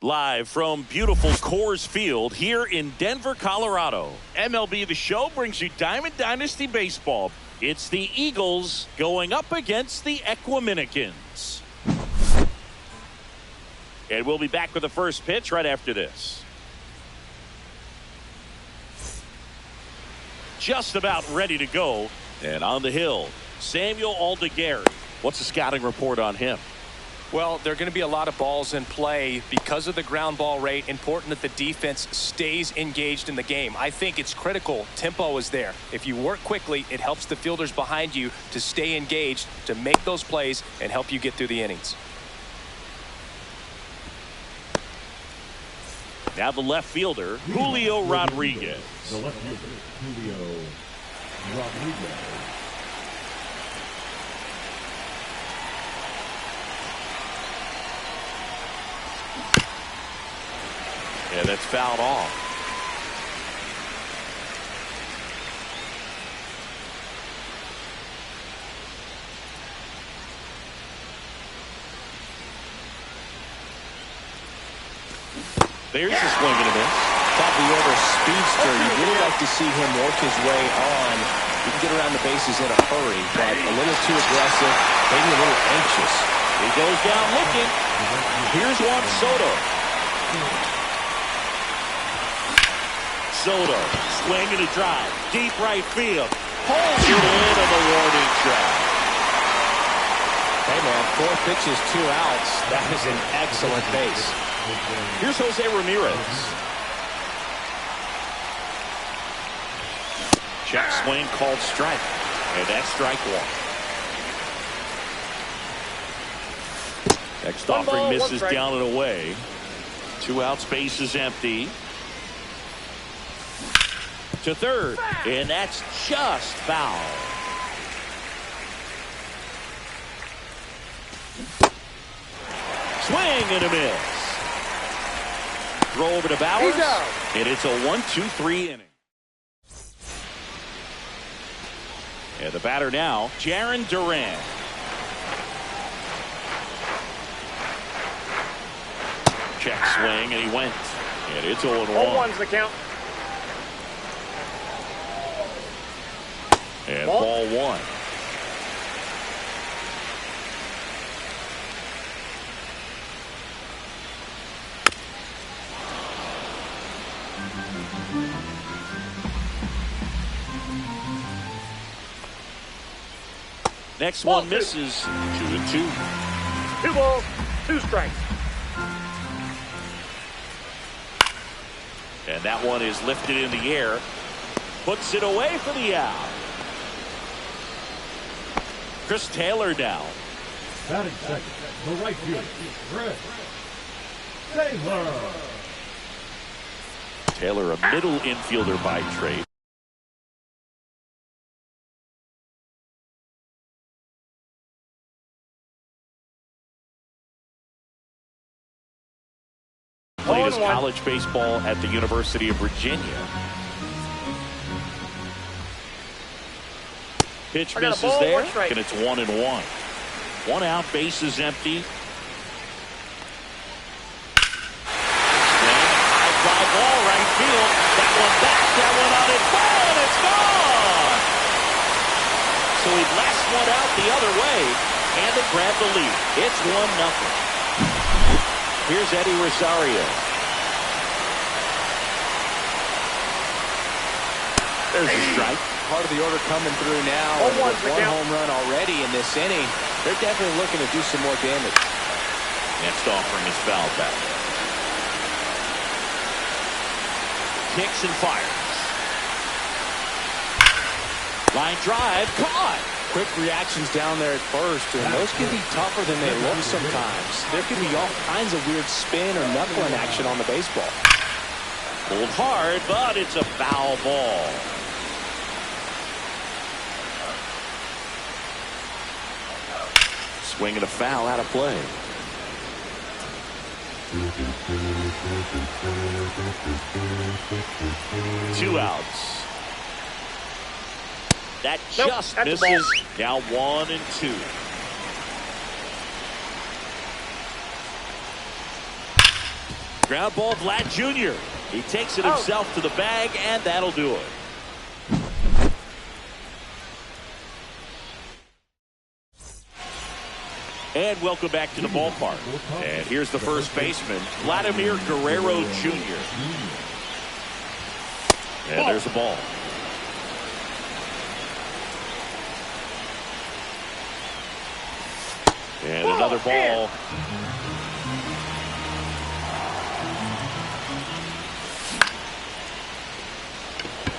Live from beautiful Coors Field here in Denver, Colorado. MLB The Show brings you Diamond Dynasty Baseball. It's the Eagles going up against the Equiminicans. And we'll be back with the first pitch right after this. Just about ready to go. And on the hill, Samuel Aldegari. What's the scouting report on him? Well, there are going to be a lot of balls in play because of the ground ball rate. Important that the defense stays engaged in the game. I think it's critical. Tempo is there. If you work quickly, it helps the fielders behind you to stay engaged, to make those plays, and help you get through the innings. Now the left fielder, Julio Rodriguez. The left fielder, Julio Rodriguez. Yeah, that's fouled off. There's a swing and a miss. Probably over a speedster. You'd really like to see him work his way on. He can get around the bases in a hurry, but a little too aggressive, maybe a little anxious. He goes down looking. Here's Juan Soto. Soto, swing and a drive, deep right field, pulls it into the warning track. Hey man, 4 pitches, 2 outs. That is an excellent base. Here's Jose Ramirez. Check swing called strike, and that's strike 1. Next offering misses down and away. 2 outs, base is empty. To third, and that's just foul. Swing and a miss. Throw over to Bowers, and it's a 1-2-3 inning. And the batter now, Jarren Duran. Check swing, and he went. And it's 0-1. 0-1's the count. And ball 1. Next one misses. 2-2. 2 balls, 2 strikes. And that one is lifted in the air. Puts it away for the out. Chris Taylor now. Batting second, the right fielder, Chris Taylor. Taylor, a middle infielder by trade. Played his college baseball at the University of Virginia. Pitch misses there, and it's 1-1. 1 out, base is empty. High fly ball, right field. That one back, that one on its way, and it's gone. So he blasts one out the other way, and they grab the lead. It's 1-0. Here's Eddie Rosario. There's a strike. Part of the order coming through now. And with 1 home run already in this inning, they're definitely looking to do some more damage. Next offering is fouled back. Kicks and fires. Line drive, caught. Quick reactions down there at first, and those can be tougher than they look sometimes. There can be all kinds of weird spin or knuckling action on the baseball. Pulled hard, but it's a foul ball. Swing and a foul out of play. Two outs. That just misses. Now 1 and 2. Ground ball, Vlad Jr. He takes it himself to the bag, and that'll do it. And welcome back to the ballpark. And here's the first baseman, Vladimir Guerrero Jr. And there's the ball. And another ball.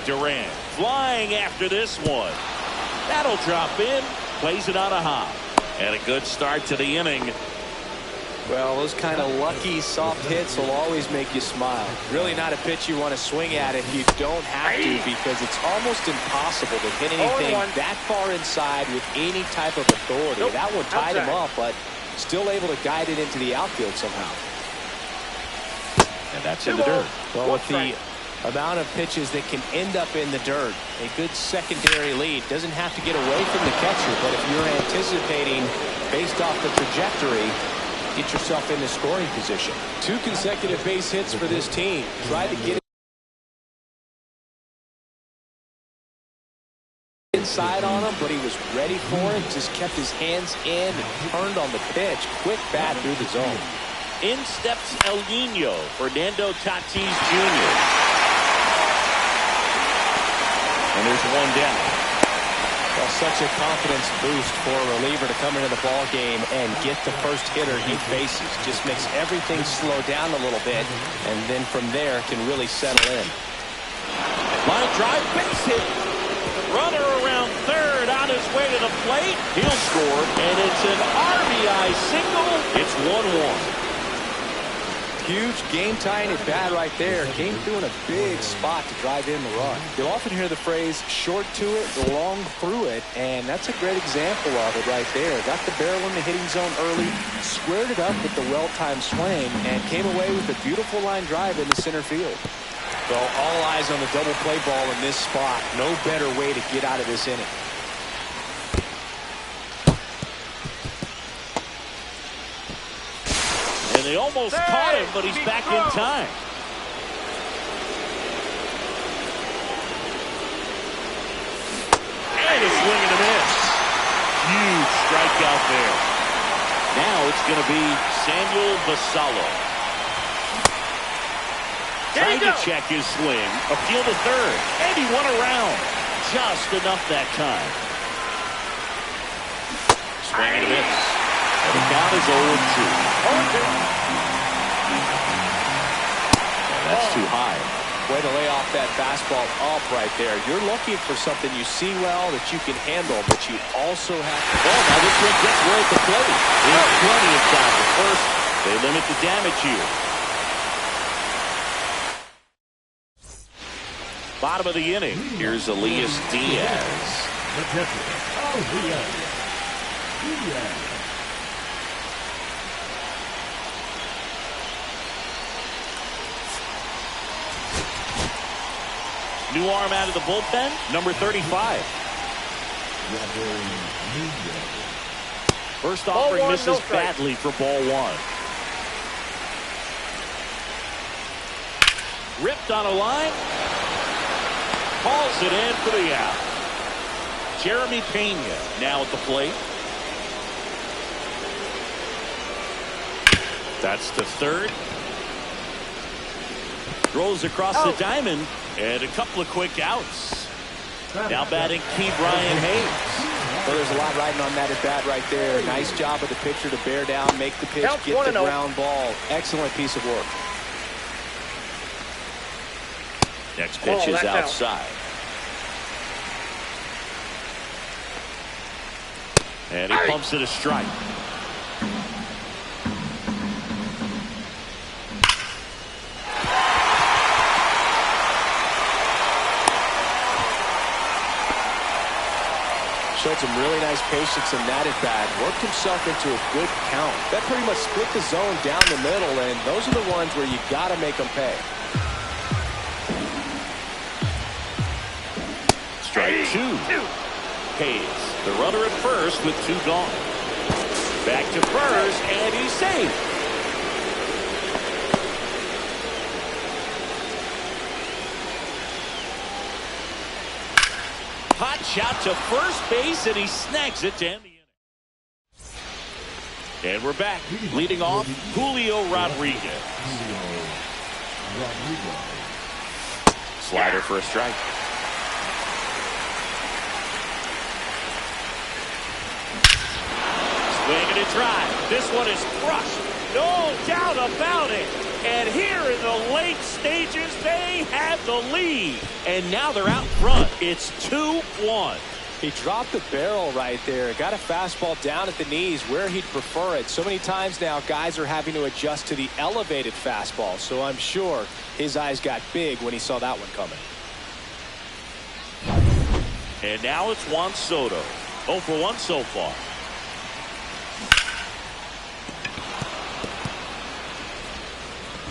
Durant flying after this one. That'll drop in. Plays it on a hop. And a good start to the inning. Well, those kind of lucky soft hits will always make you smile. Really not a pitch you want to swing at if you don't have to, because it's almost impossible to hit anything that far inside with any type of authority. That one tied him up, but still able to guide it into the outfield somehow. And that's in the dirt. Well, with the amount of pitches that can end up in the dirt, a good secondary lead. Doesn't have to get away from the catcher, but if you're anticipating based off the trajectory, get yourself into scoring position. 2 consecutive base hits for this team. Tried to get inside on him, but he was ready for it. Just kept his hands in and turned on the pitch. Quick bat through the zone. In steps El Nino, Fernando Tatis Jr. And there's one down. Well, such a confidence boost for a reliever to come into the ball game and get the first hitter he faces. Just makes everything slow down a little bit, and then from there can really settle in. Line drive, base hit. Runner around third, on his way to the plate. He'll score, and it's an RBI single. It's 1-1. Huge game-tying at bat right there. Came through in a big spot to drive in the run. You'll often hear the phrase, short to it, long through it, and that's a great example of it right there. Got the barrel in the hitting zone early, squared it up with the well-timed swing, and came away with a beautiful line drive into center field. So all eyes on the double play ball in this spot. No better way to get out of this inning. And they almost caught him, but he's back in time. And a swing and a miss. Huge strikeout there. Now it's going to be Samuel Basallo. Trying to check his swing. Appeal to third. And he won around. Just enough that time. Swing and a miss. And the count is 0-2. That's too high. Way to lay off that fastball up right there. You're looking for something you see well that you can handle, but you also have to. Oh, now this one gets right at the plate. There's plenty of time. At first, they limit the damage here. Bottom of the inning. Here's Elias Diaz. New arm out of the bullpen, number 35. First offering misses badly for ball 1. Ripped on a line. Calls it in for the out. Jeremy Pena now at the plate. That's to third. Throws across the diamond. And a couple of quick outs. Now batting Key Brian Hayes. Well, there's a lot riding on that at bat right there. Nice job of the pitcher to bear down, make the pitch, get the ground ball. Excellent piece of work. Next pitch is outside. And he pumps it a strike. Showed some really nice patience in that at bat. Worked himself into a good count. That pretty much split the zone down the middle, and those are the ones where you got to make them pay. Strike 2. Hayes, the runner at first with 2 gone. Back to first, and he's safe. pitch out to first base, and he snags it to end the inning. And we're back. Leading off, Julio Rodriguez. Slider for a strike. Swing and a drive. This one is crushed. No doubt about it. And here in the late stages, they have the lead. And now they're out front. It's 2-1. He dropped the barrel right there. Got a fastball down at the knees where he'd prefer it. So many times now, guys are having to adjust to the elevated fastball. So I'm sure his eyes got big when he saw that one coming. And now it's Juan Soto. 0 for 1 so far.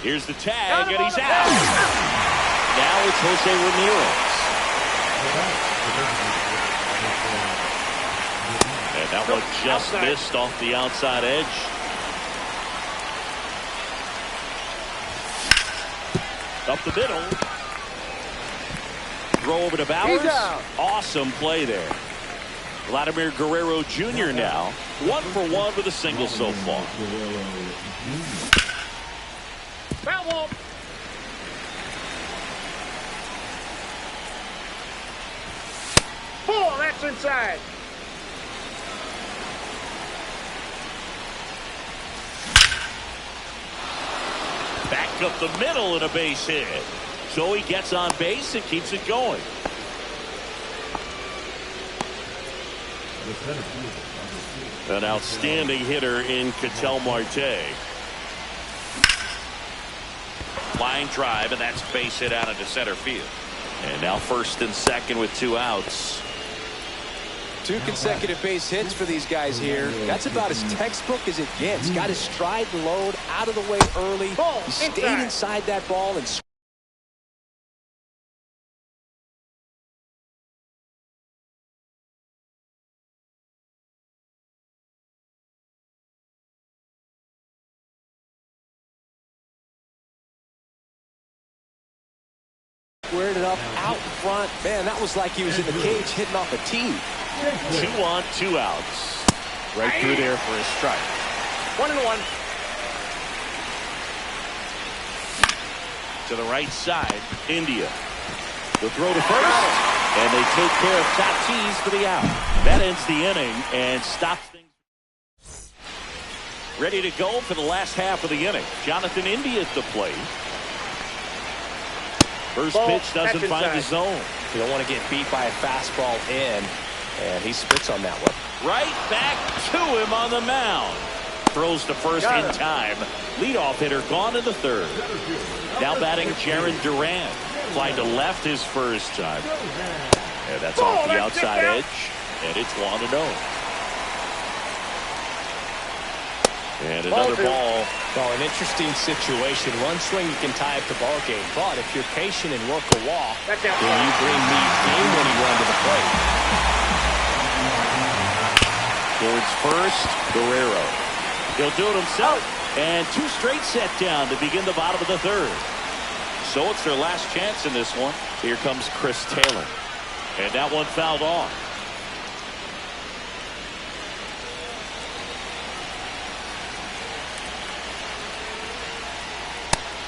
Here's the tag, and he's out. Now it's Jose Ramirez. And that one just missed off the outside edge. Up the middle. Throw over to Bowers. Awesome play there. Vladimir Guerrero Jr. now 1 for 1 with a single so far. Foul ball. Oh, that's inside. Back up the middle and a base hit. So he gets on base and keeps it going. An outstanding hitter in Ketel Marte. Line drive, and that's base hit out into center field. And now first and second with 2 outs. 2 consecutive base hits for these guys here. That's about as textbook as it gets. Got his stride and load out of the way early. He stayed inside that ball and squared it up out front. Man, that was like he was in the cage hitting off a tee. 2 on, 2 outs. Right through there for a strike. 1-1. To the right side, India. The throw to first, and they take care of Tatis for the out. That ends the inning and stops things. Ready to go for the last half of the inning. Jonathan India at the plate. First pitch doesn't find the zone. You don't want to get beat by a fastball in, and he spits on that one. Right back to him on the mound. Throws to first in time. Leadoff hitter gone in the third. Now batting Jaron Duran. Fly to left his first time. And that's off the outside edge. And it's 1-0. And another ball. Well, an interesting situation. One swing you can tie up the ball game, but if you're patient and work a walk, then you bring the game-winning run to the plate. Towards first, Guerrero. He'll do it himself. And 2 straight set down to begin the bottom of the third. So it's their last chance in this one. Here comes Chris Taylor. And that one fouled off.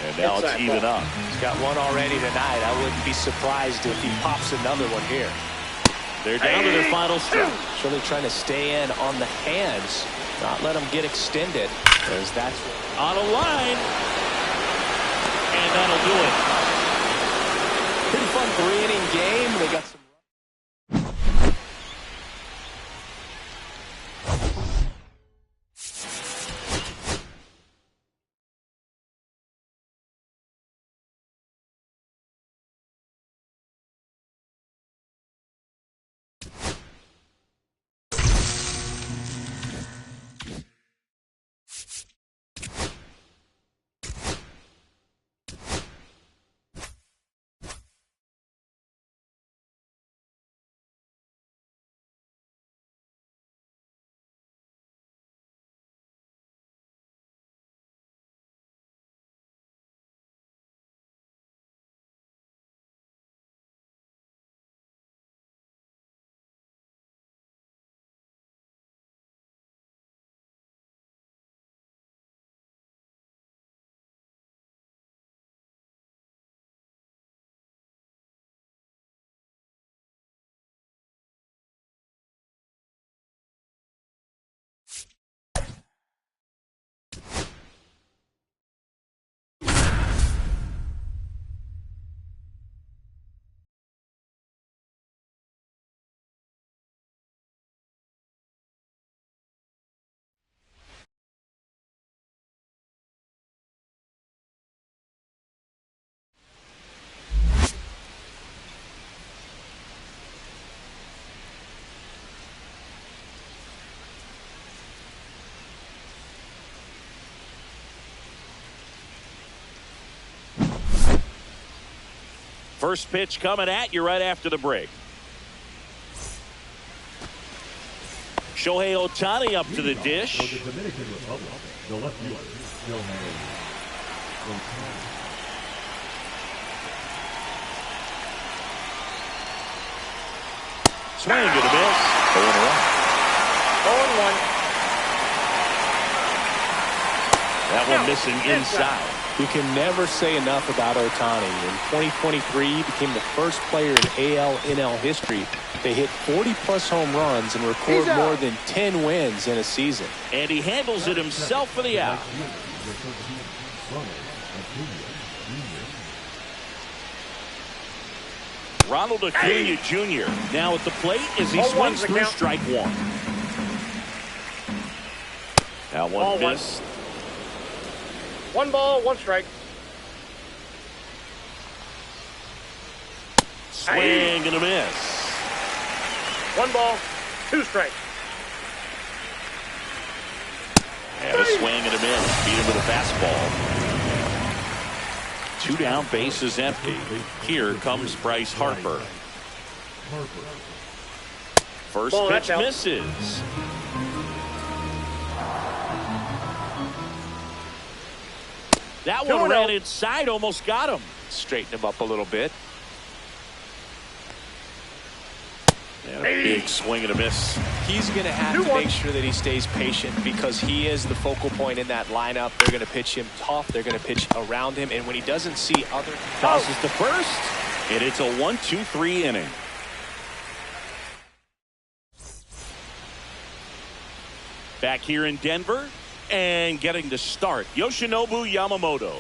And now it's even up. He's got one already tonight. I wouldn't be surprised if he pops another one here. They're down to their final stretch. Really trying to stay in on the hands, not let them get extended, because that's on a line. And that'll do it. Pretty fun 3-inning game. They got some First pitch coming at you right after the break. Shohei Ohtani up to the dish. For the Dominican Republic, the left fielder, Shohei Ohtani. Swing and a miss. 0-1. 0-1. That one missing inside. You can never say enough about Ohtani. In 2023, he became the first player in AL/NL history to hit 40-plus home runs and record more than 10 wins in a season. And he handles it himself for the out. Ronald Acuna Jr. now at the plate as he swings through strike one. That one missed. 1 ball, 1 strike. Swing and a miss. 1 ball, 2 strikes. And a swing and a miss. Beat him with a fastball. 2 down, bases empty. Here comes Bryce Harper. First pitch misses. That one ran inside, almost got him. Straighten him up a little bit. And a big swing and a miss. He's going to have to make sure that he stays patient because he is the focal point in that lineup. They're going to pitch him tough. They're going to pitch around him. And when he doesn't see other... Tosses to first. And it's a 1-2-3 inning. Back here in Denver. And getting to start, Yoshinobu Yamamoto.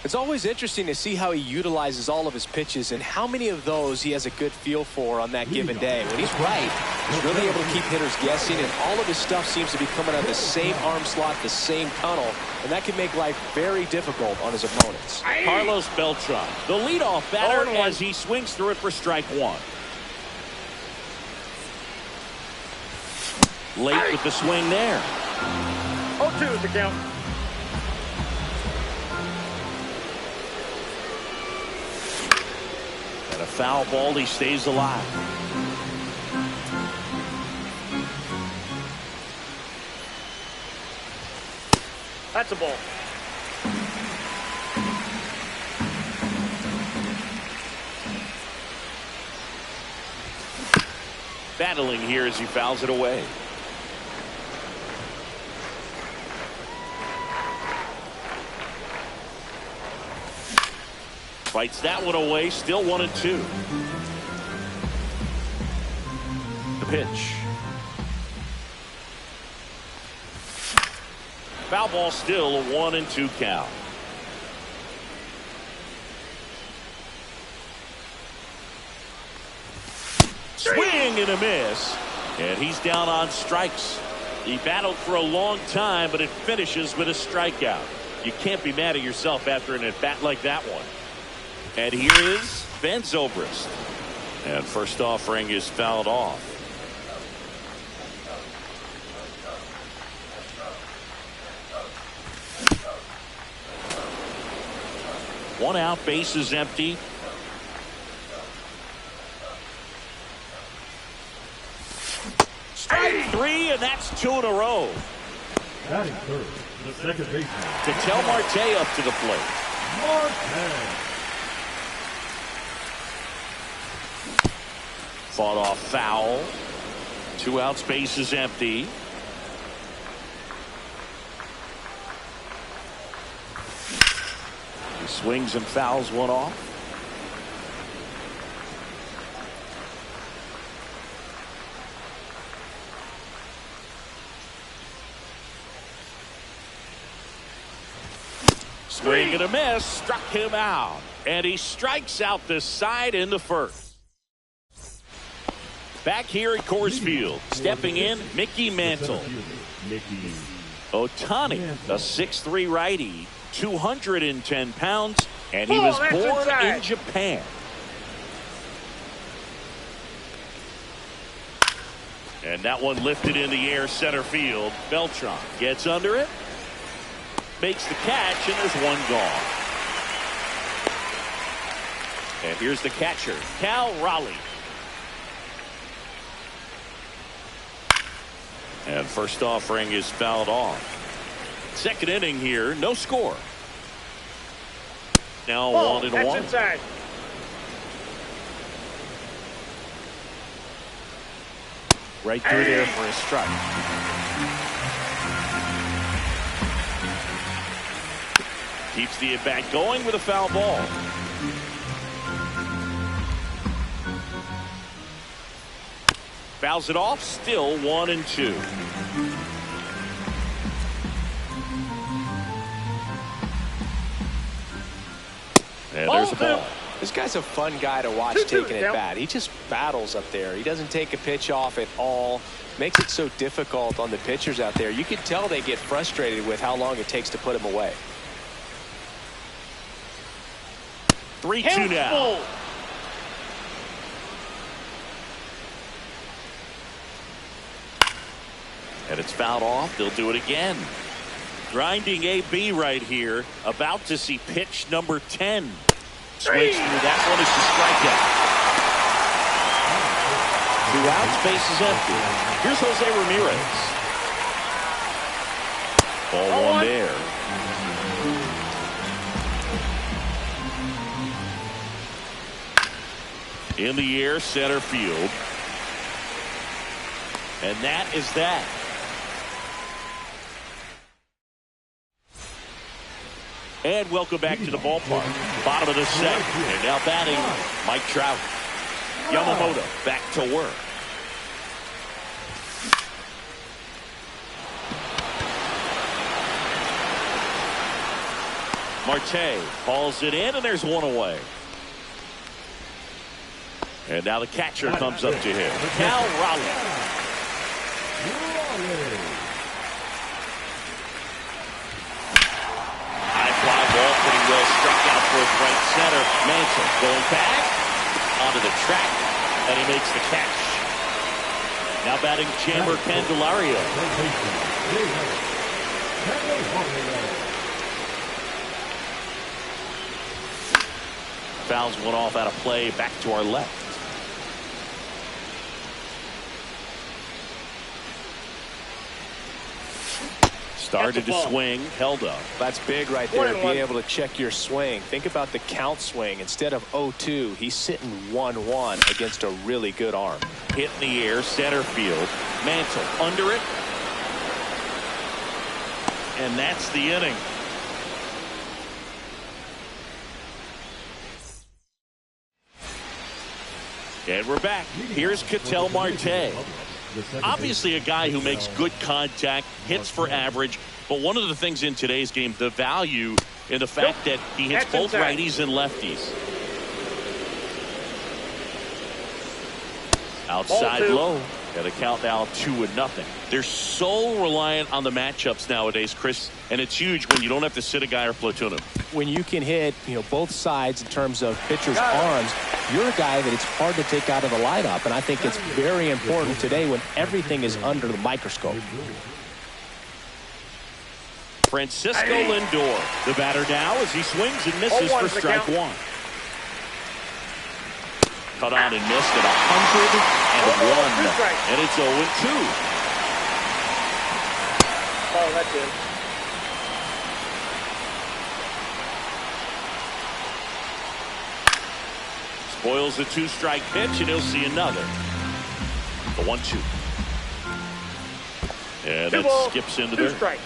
It's always interesting to see how he utilizes all of his pitches and how many of those he has a good feel for on that given day. When he's right, he's really able to keep hitters guessing, and all of his stuff seems to be coming out of the same arm slot, the same tunnel, and that can make life very difficult on his opponents. Carlos Beltran, the leadoff batter, as he swings through it for strike one. Late with the swing there. 0-2 is the count. And a foul ball, he stays alive. That's a ball. Battling here as he fouls it away. Fights that one away, still 1-2. The pitch. Foul ball, still a 1-2 count. Swing and a miss. And he's down on strikes. He battled for a long time, but it finishes with a strikeout. You can't be mad at yourself after an at-bat like that one. And here is Van Zobrist. And first offering is fouled off. One out, base is empty. Strike 3, and that's 2 in a row. Batting third, the second baseman. Ketel Marte up to the plate. Marte. Fought off foul. 2 outs, base is empty. He swings and fouls one off. Swing and a miss, struck him out. And he strikes out the side in the first. Back here at Coors Field, stepping in, Mickey Mantle. Ohtani, a 6'3" righty, 210 pounds, and he was born in Japan. And that one lifted in the air, center field. Beltran gets under it, makes the catch, and there's one gone. And here's the catcher, Cal Raleigh. And first offering is fouled off. Second inning here, no score. Now Ball. 1-1. That's inside. Right through there for a strike. Keeps the at-bat going with a foul ball. Fouls it off, still 1-2. And there's a ball. This guy's a fun guy to watch taking at bat. He just battles up there. He doesn't take a pitch off at all. Makes it so difficult on the pitchers out there. You can tell they get frustrated with how long it takes to put him away. 3-2 now. And it's fouled off. They'll do it again. Grinding AB right here. About to see pitch number 10. Swings through. That one is the strikeout. 2 outs, base is empty. Here's Jose Ramirez. Ball 1 there. In the air, center field. And that is that. And welcome back to the ballpark. Bottom of the second. And now batting, Mike Trout. Yamamoto back to work. Marte hauls it in, and there's one away. And now the catcher comes up to him. Cal Raleigh. Well struck out towards right center. Mantle going back onto the track, and he makes the catch. Now batting Chamber Candelario. Fouls one off out of play, back to our left. Started to swing, held up. That's big right there, being able to check your swing. Think about the count swing. Instead of 0-2, he's sitting 1-1 against a really good arm. Hit in the air, center field. Mantle under it. And that's the inning. And we're back. Here's Ketel Marte. Obviously a guy who makes good contact, hits for average, but one of the things in today's game, the value in the fact that he hits both righties and lefties. Outside low. And a count now 2-0. They're so reliant on the matchups nowadays, Chris, and it's huge when you don't have to sit a guy or platoon him. When you can hit, both sides in terms of pitchers' arms, you're a guy that it's hard to take out of the lineup, and I think it's very important today when everything is under the microscope. Francisco Lindor, the batter now as he swings and misses for strike 1. Cut on and missed at 101, and it's 0-2. Oh, that's it. Spoils the 2-strike pitch, and he'll see another. The 1-2. And it skips into there. Strike.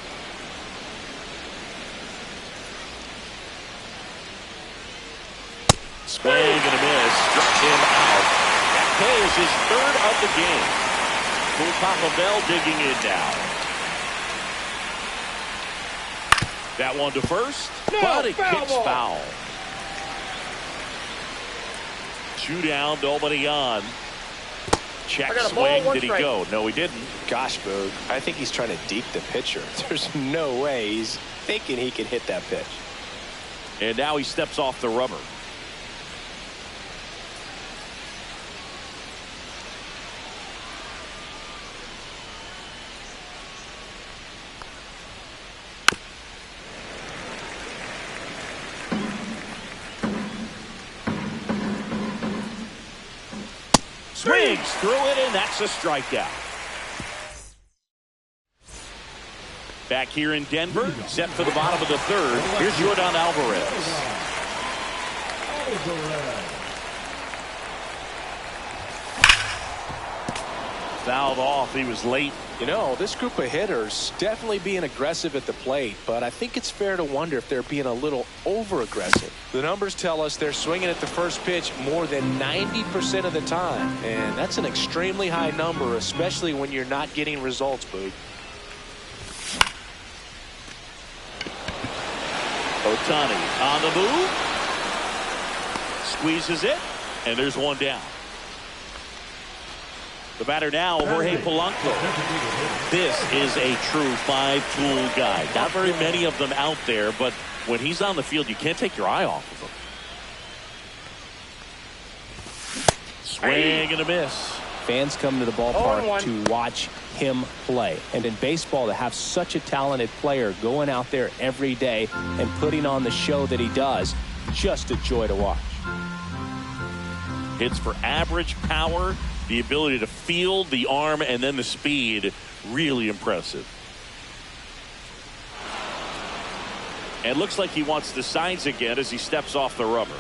Swing and a miss. Struck him out. That is his 3rd of the game. Cool Papa Bell digging in now. That one to first, but it kicks foul. 2 down, nobody on. Check swing. Did he go? No, he didn't. Gosh, Boog, I think he's trying to deke the pitcher. There's no way he's thinking he can hit that pitch. And now he steps off the rubber. Swings through it, and that's a strikeout. Back here in Denver, set for the bottom of the third. Here's Jordan Alvarez. Fouled off. He was late. You know, this group of hitters definitely being aggressive at the plate, but I think it's fair to wonder if they're being a little over-aggressive. The numbers tell us they're swinging at the first pitch more than 90% of the time, and that's an extremely high number, especially when you're not getting results, Boog. Ohtani on the move. Squeezes it, and there's one down. The batter now, Jorge Polanco. This is a true five-tool guy. Not very many of them out there, but when he's on the field, you can't take your eye off of him. Swing and a miss. Fans come to the ballpark to watch him play. And in baseball, to have such a talented player going out there every day and putting on the show that he does, just a joy to watch. Hits for average power, the ability to field, the arm, and then the speed. Really impressive. And looks like he wants the signs again as he steps off the rubber.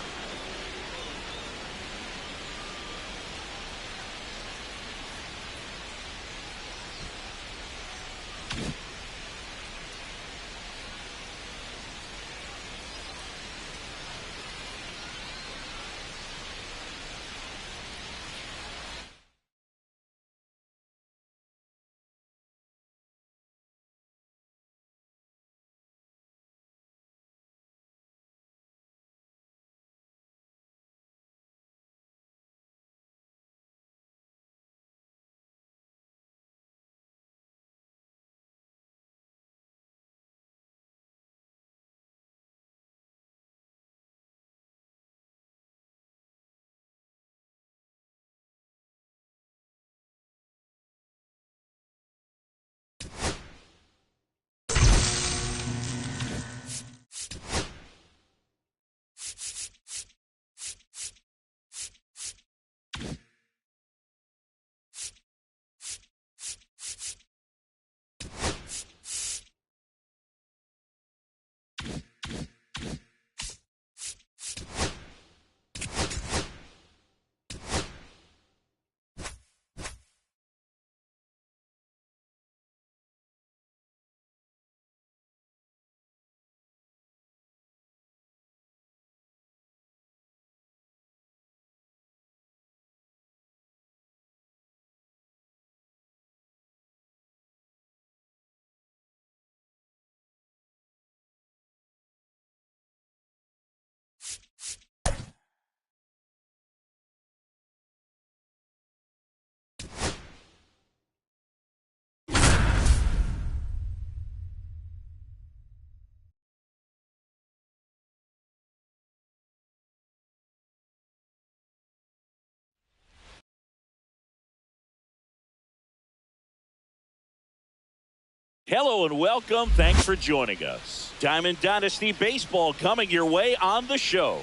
Hello and welcome. Thanks for joining us. Diamond Dynasty Baseball coming your way on the show.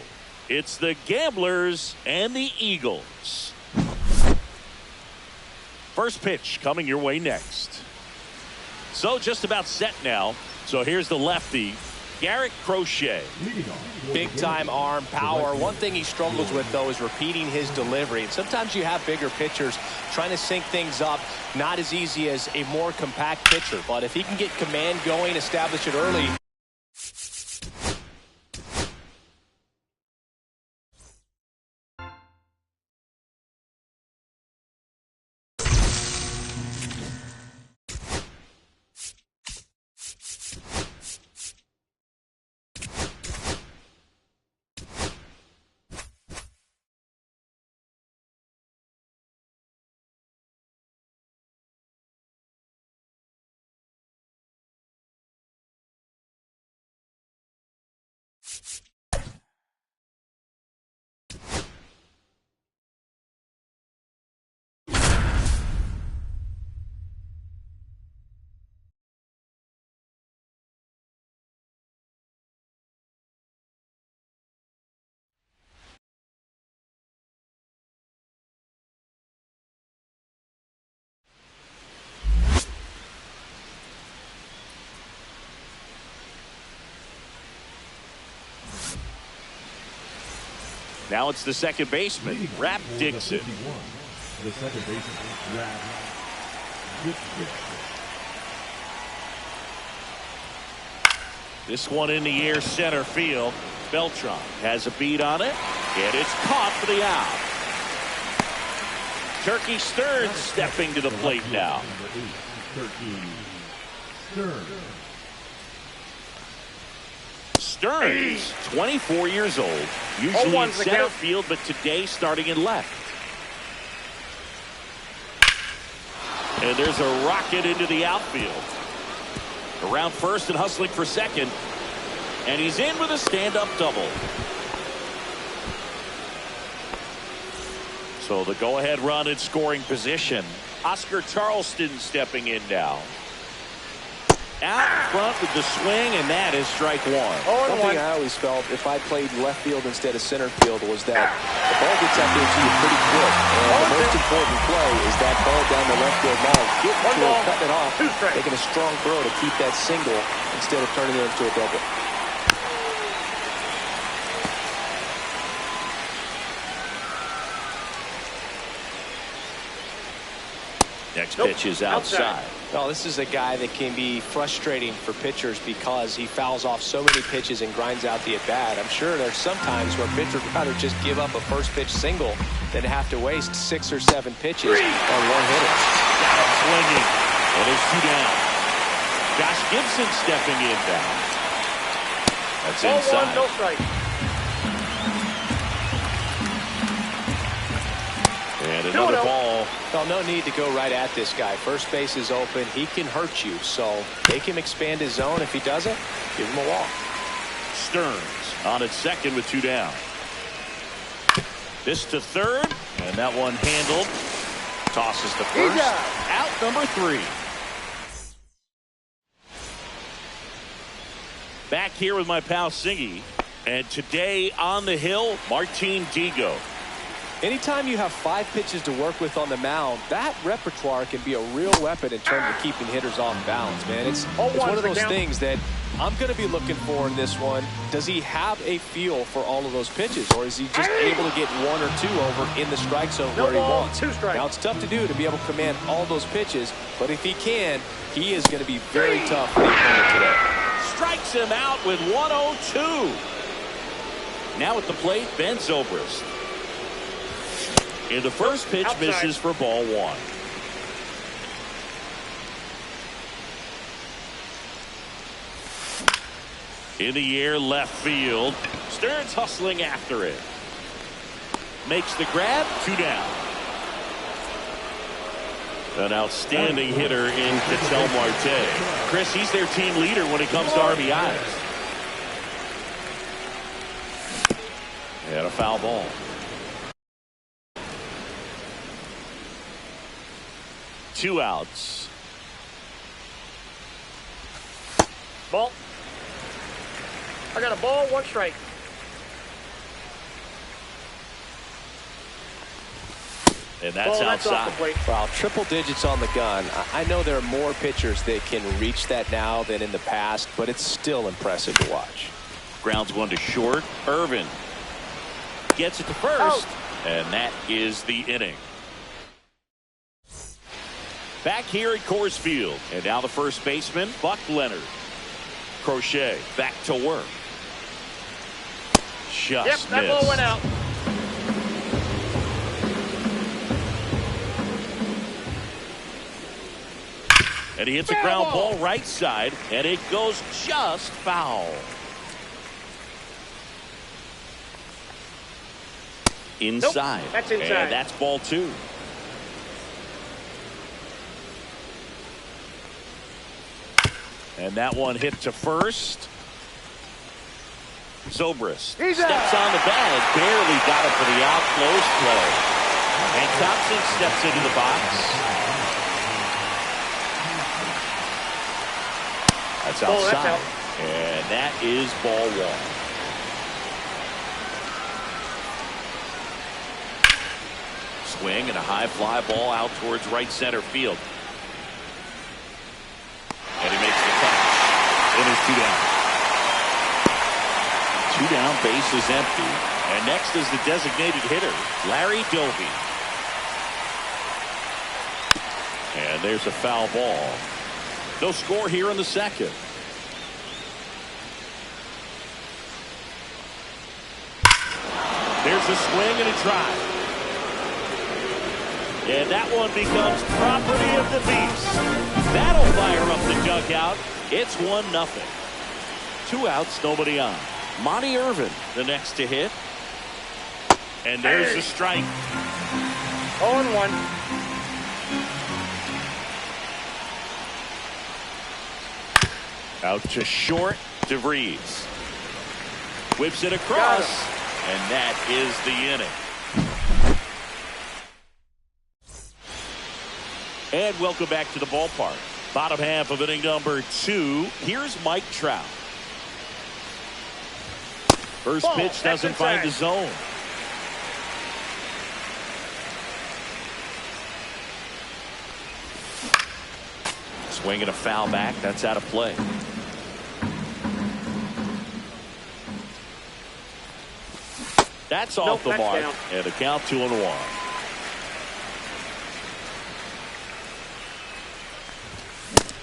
It's the Gamblers and the Eagles. First pitch coming your way next. So just about set now. So here's the lefty, Garrett Crochet. Big-time arm power. One thing he struggles with, though, is repeating his delivery. And sometimes you have bigger pitchers trying to sync things up. Not as easy as a more compact pitcher. But if he can get command going, establish it early, Now it's the second baseman, Rap Dixon. The second baseman, Rap Dixon. This one in the air center field. Beltran has a beat on it, and it's caught for the out. Turkey Stearns stepping to the plate now. Stearns, 24 years old, usually in center field, but today starting in left. And there's a rocket into the outfield. Around first and hustling for second. And he's in with a stand-up double. So the go-ahead run in scoring position. Oscar Charleston stepping in now. Out front with the swing, and that is strike one. One thing I always felt if I played left field instead of center field was that the ball gets out there to you pretty quick. And the most important play is that ball down the left field line. Get to it, cutting it off, making a strong throw to keep that single instead of turning it into a double. Next pitch is outside. Well, this is a guy that can be frustrating for pitchers because he fouls off so many pitches and grinds out the at-bat. I'm sure there's some times where pitchers would rather just give up a first pitch single than have to waste 6 or 7 pitches on one hitter. Got him swinging. And there's 2 down. Josh Gibson stepping in down. That's inside. 0-1, no strike. And another ball. Well, no need to go right at this guy. First base is open. He can hurt you. So make him expand his zone. If he doesn't, give him a walk. Stearns on at second with 2 down. This to third. And that one handled. Tosses to first. Out number 3. Back here with my pal Singy. And today on the hill, Martin Digo. Anytime you have 5 pitches to work with on the mound, that repertoire can be a real weapon in terms of keeping hitters off balance, man. It's one of those things that I'm going to be looking for in this one. Does he have a feel for all of those pitches, or is he just able to get 1 or 2 over in the strike zone where he wants? Now, it's tough to do to be able to command all those pitches, but if he can, he is going to be very tough for the opponent today. Strikes him out with 102. Now at the plate, Ben Zobrist. And the first pitch misses for ball 1. In the air, left field. Stearns hustling after it. Makes the grab, 2 down. An outstanding hitter in Ketel Marte. Chris, he's their team leader when it comes to RBIs. And a foul ball. Two outs. Ball. I got a ball, 1 strike. And that's outside. Wow, triple digits on the gun. I know there are more pitchers that can reach that now than in the past, but it's still impressive to watch. Grounds 1 to short. Irvin gets it to first. And that is the inning. Back here at Coors Field. And now the first baseman, Buck Leonard. Crochet back to work. Just missed. That ball went out. And he hits a ground ball right side, and it goes just foul. Inside. Nope, that's inside. And that's ball 2. And that one hit to first. Zobrist steps on the bag, barely got it for the out, close play. And Thompson steps into the box. That's outside. That's out. And that is ball 1. Swing and a high fly ball out towards right center field. And he makes the catch. And it's 2 down. 2 2 down, bases empty. And next is the designated hitter, Larry Doby. And there's a foul ball. No score here in the second. There's a swing and a drive. And that one becomes property of the Beast. That'll fire up the dugout. It's 1-0. 2 outs, nobody on. Monty Irvin, the next to hit. And there's the strike. 0-1. Out to short, DeVries. Whips it across, and that is the inning. And welcome back to the ballpark. Bottom half of inning number 2. Here's Mike Trout. First pitch doesn't find the zone. Swinging a foul back. That's out of play. That's off the mark. Down. And the count 2-1.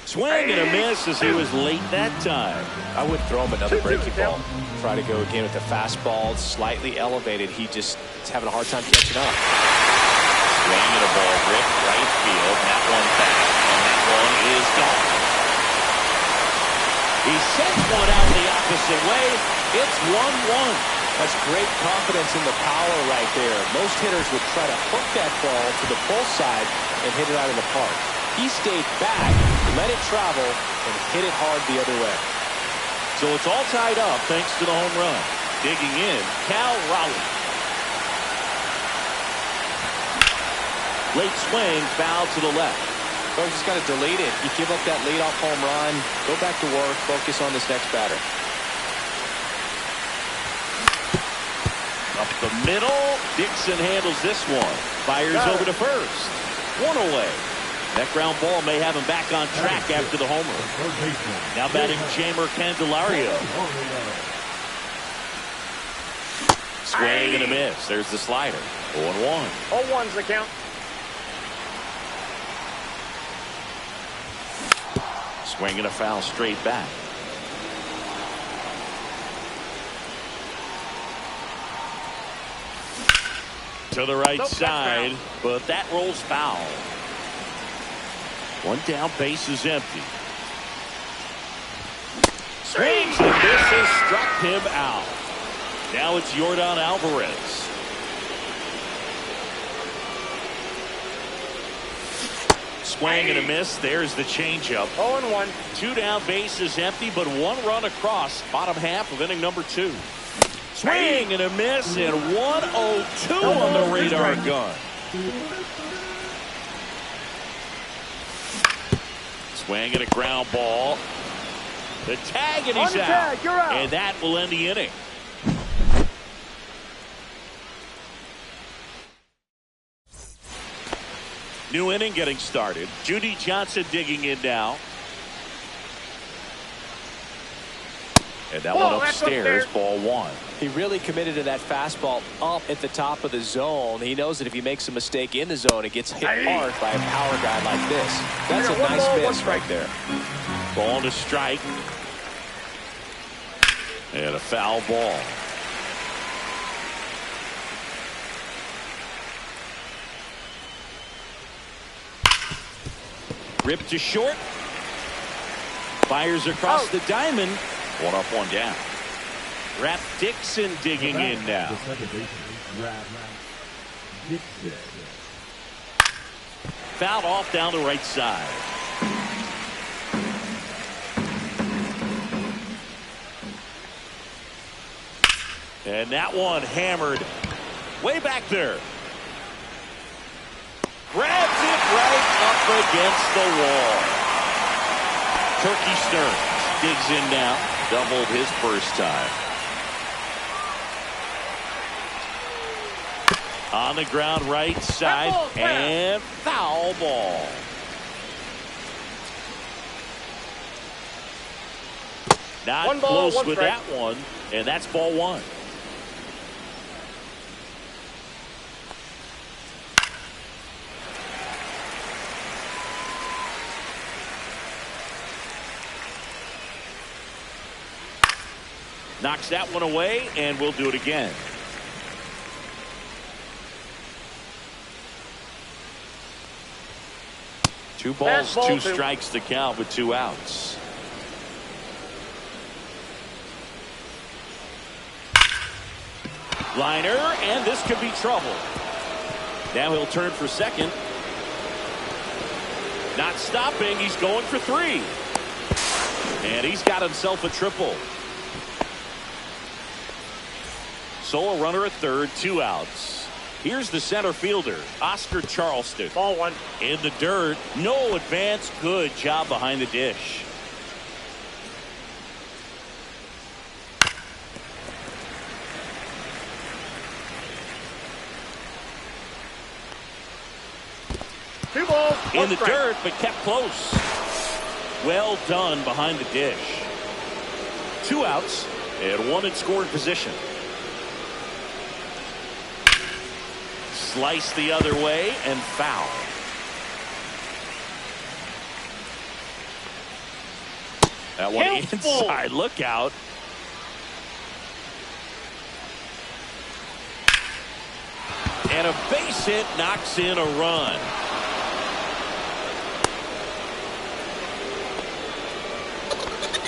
Swing and a miss as he was late that time. I would throw him another breaking ball. Try to go again with the fastball, slightly elevated. He just is having a hard time catching up. Swing and a ball ripped right field. That one back, and that one is gone. He sends one out the opposite way. It's 1-1. That's great confidence in the power right there. Most hitters would try to hook that ball to the pull side and hit it out of the park. He stayed back, let it travel, and hit it hard the other way. So it's all tied up thanks to the home run. Digging in, Cal Raleigh. Late swing, foul to the left. Folks, just got to delete it. You give up that leadoff home run, go back to work, focus on this next batter. Up the middle, Dixon handles this one. Fires over to first. 1 away. That ground ball may have him back on track after the homer. Now batting Jamer Candelario. Swing and a miss. There's the slider. 0-1. 0-1's the count. Swing and a foul straight back. To the right side, but that rolls foul. 1 down, base is empty. Swings and misses, struck him out. Now it's Yordan Alvarez. Swing and a miss. There's the changeup. 0-1. 2 down, base is empty, but 1 run across. Bottom half of inning number 2. Swing and a miss, and 1-0-2 on the radar gun. Swing and a ground ball. The tag, and he's out. You're out. And that will end the inning. New inning getting started. Judy Johnson digging in now. And that one upstairs, ball 1. He really committed to that fastball up at the top of the zone. He knows that if he makes a mistake in the zone, it gets hit hard by a power guy like this. That's a nice miss right there. Ball to strike. And a foul ball. Ripped to short. Fires across the diamond. 1 up, 1 down. Rap Dixon digging in now. Fouled off down the right side. And that one hammered way back there. Grabs it right up against the wall. Turkey Stearns digs in now. Doubled his first time. On the ground right side, and foul ball. Not One ball, close one with strike. that one, and that's ball one. Knocks that one away, and we'll do it again. Two balls, Fastball, two two. strikes to count with 2 outs. Liner, and this could be trouble. Now he'll turn for second. Not stopping, he's going for 3. And he's got himself a triple. So a runner at third, 2 outs. Here's the center fielder, Oscar Charleston. Ball one. In the dirt, no advance, good job behind the dish. Two balls. In One the strike. dirt, but kept close. Well done behind the dish. 2 outs and 1 in scoring position. Slice the other way and foul. That one inside. Look out. And a base hit knocks in a run.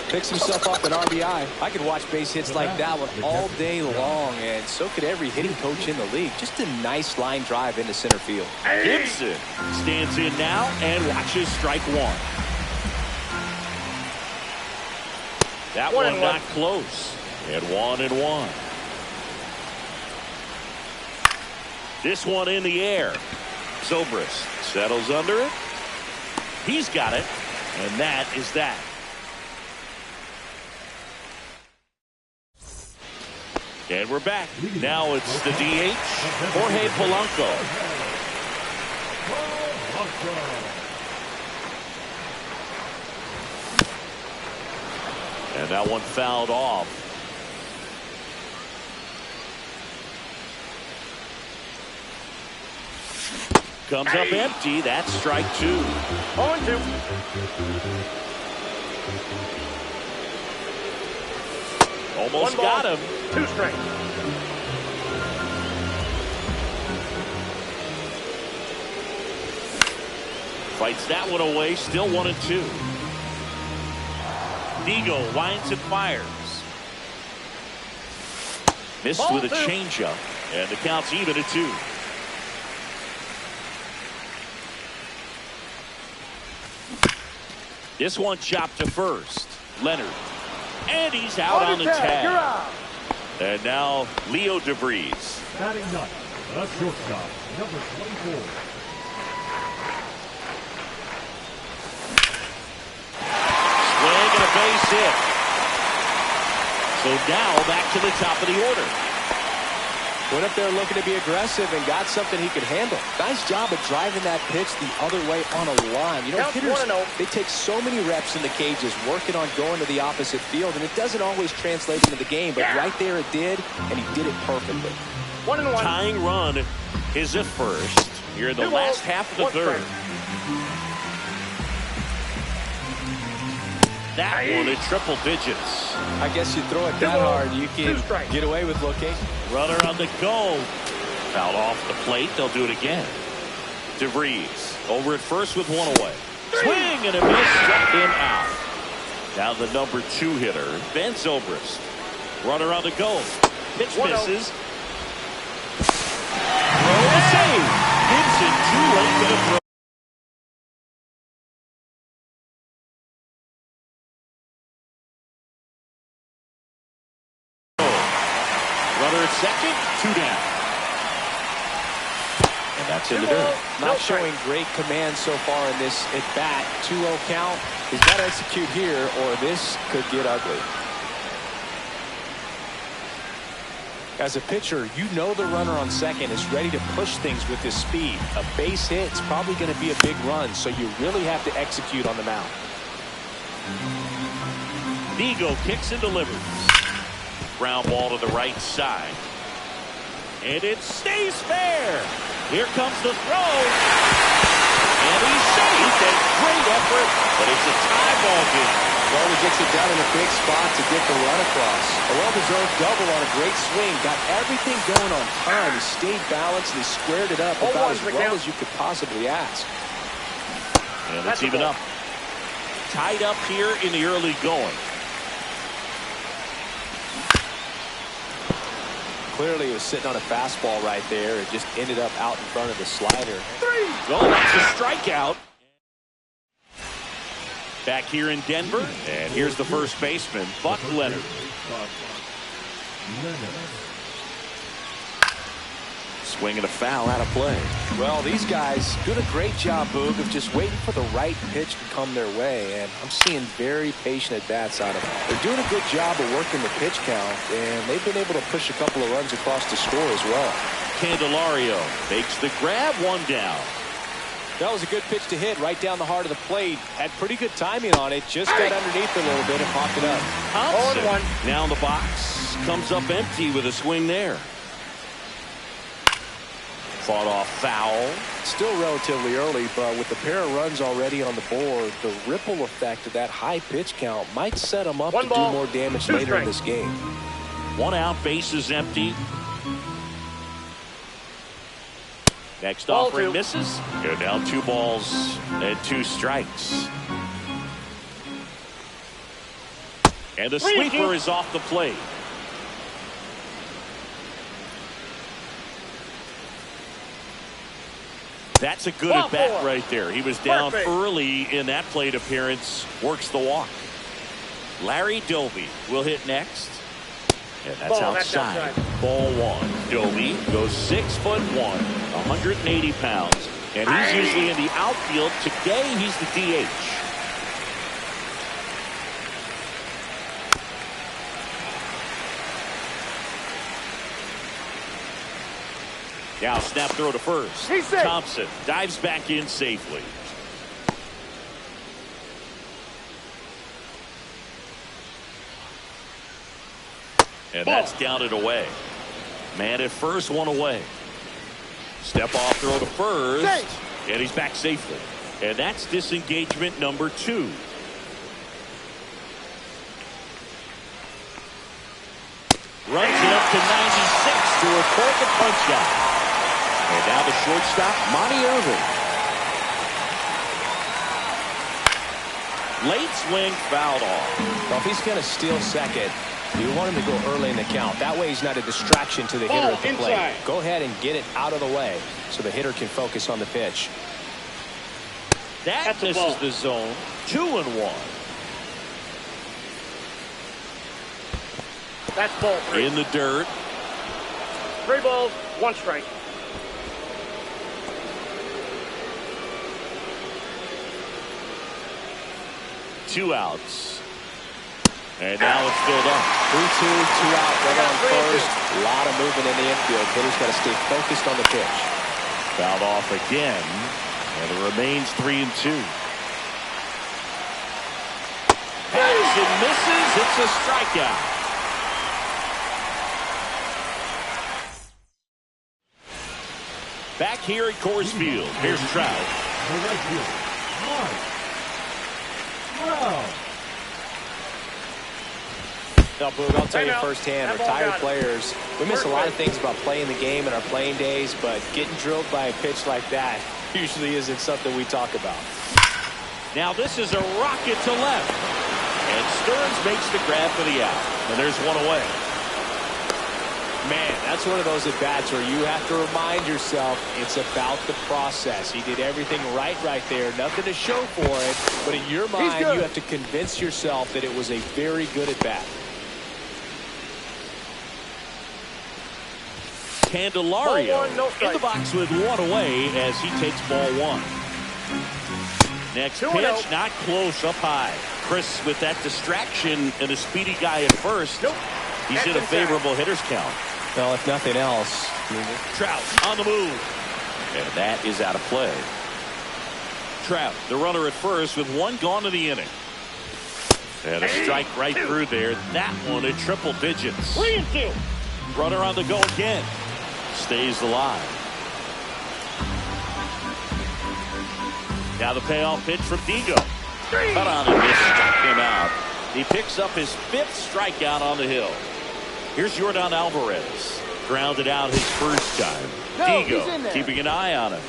Picks himself up an RBI. I could watch base hits like that one all day long, and so could every hitting coach in the league. Just a nice line drive into center field. Gibson stands in now and watches strike 1. That one not close. And 1-1. This one in the air. Zobrist settles under it. He's got it. And that is that. And we're back. Now it's the DH, Jorge Polanco. And that one fouled off. Comes up empty. That's strike 2. 0-2. Almost got him. 2 strikes. Fights that one away. Still 1-2. Digo winds and fires. Missed Ball with a 2. changeup. And the count's even at 2. This one chopped to first. Leonard. And he's out on the tag. You're out. And now Leo DeVries. Batting ninth, the shortstop, number 24. Swing and a base hit. So now back to the top of the order. Went up there looking to be aggressive and got something he could handle. Nice job of driving that pitch the other way on a line. You know, Counts hitters, 1-0. they take so many reps in the cages working on going to the opposite field, and it doesn't always translate into the game, but right there it did, and he did it perfectly. 1-1. Tying run is at first. Here in the last half of the third. That one in triple digits. I guess you throw it that hard, you can get away with location. Runner on the go. Fouled off the plate. They'll do it again. DeVries over at first with 1 away. Swing and a miss. Struck him out. Now the number 2 hitter, Ben Zobrist. Runner on the go. Pitch misses. Throw to save. Gibson too late for the throw. Runner at second, 2 down. And that's in the dirt. Not showing great command so far in this at bat. 2-0 count. He's got to execute here or this could get ugly. As a pitcher, you know the runner on second is ready to push things with his speed. A base hit is probably going to be a big run, so you really have to execute on the mound. Vigo kicks and delivers. Ground ball to the right side. And it stays fair. Here comes the throw. And he saved a great effort, but it's a tie ball game. Well, he gets it done in a big spot to get the run across. A well-deserved double on a great swing. Got everything going on time. He stayed balanced and he squared it up about as well as you could possibly ask. And it's even up. Tied up here in the early going. Clearly, he was sitting on a fastball right there. It just ended up out in front of the slider. Oh, that's a strikeout. Back here in Denver, and here's the first baseman, Buck Leonard. Swing and a foul out of play. Well, these guys doing a great job, Boog, of just waiting for the right pitch to come their way, and I'm seeing very patient at-bats out of them. They're doing a good job of working the pitch count, and they've been able to push a couple of runs across the score as well. Candelario makes the grab, one down. That was a good pitch to hit right down the heart of the plate. Had pretty good timing on it. Just got underneath it a little bit and popped it up. Thompson now in the box. Comes up empty with a swing there. Fought off foul. Still relatively early, but with the pair of runs already on the board, the ripple effect of that high pitch count might set them up to do more damage later in this game. 1 out, bases empty. Next offering misses. Go down 2 balls and 2 strikes. And the sweeper is off the plate. That's a good at-bat right there. He was down early in that plate appearance. Works the walk. Larry Doby will hit next. And that's outside. Ball 1. Doby goes 6'1", 180 pounds. And he's usually in the outfield. Today, he's the DH. Now snap throw to first. Thompson dives back in safely. And that's downed away. Man at first, 1 away. Step off throw to first. And he's back safely. And that's disengagement number 2. Runs it up to 96 to report the punch out. And now the shortstop, Monty Irvin. Late swing, fouled off. Well, if he's going to steal second, you want him to go early in the count. That way he's not a distraction to the hitter at the plate. Go ahead and get it out of the way so the hitter can focus on the pitch. That misses the zone. 2-1. That's ball 3. In the dirt. 3 balls, 1 strike. Two outs. And now it's filled up. 3-2, 2 out, right on first. A lot of movement in the infield. Hitter's got to stay focused on the pitch. Fouled off again. And it remains 3-2. Patterson misses. It's a strikeout. Back here at Coors Field. Here's Trout. Now, Boog, I'll tell you firsthand, retired players, we miss a lot of things about playing the game in our playing days, but getting drilled by a pitch like that usually isn't something we talk about. Now this is a rocket to left. And Stearns makes the grab for the out. And there's 1 away. Man, that's one of those at-bats where you have to remind yourself it's about the process. He did everything right there. Nothing to show for it. But in your mind, you have to convince yourself that it was a very good at-bat. Candelario in the box with 1 away as he takes ball 1. Next pitch, not close, up high. Chris with that distraction and a speedy guy at first. He's in a favorable hitter's count. Well, if nothing else. Trout on the move. And that is out of play. Trout, the runner at first with 1 gone in the inning. And a strike right through there. That one in triple digits. 3 and 2. Runner on the go again. Stays alive. Now the payoff pitch from Digo. Cut on and just struck him out. He picks up his 5th strikeout on the hill. Here's Yordan Alvarez. Grounded out his first time. Digo keeping an eye on him.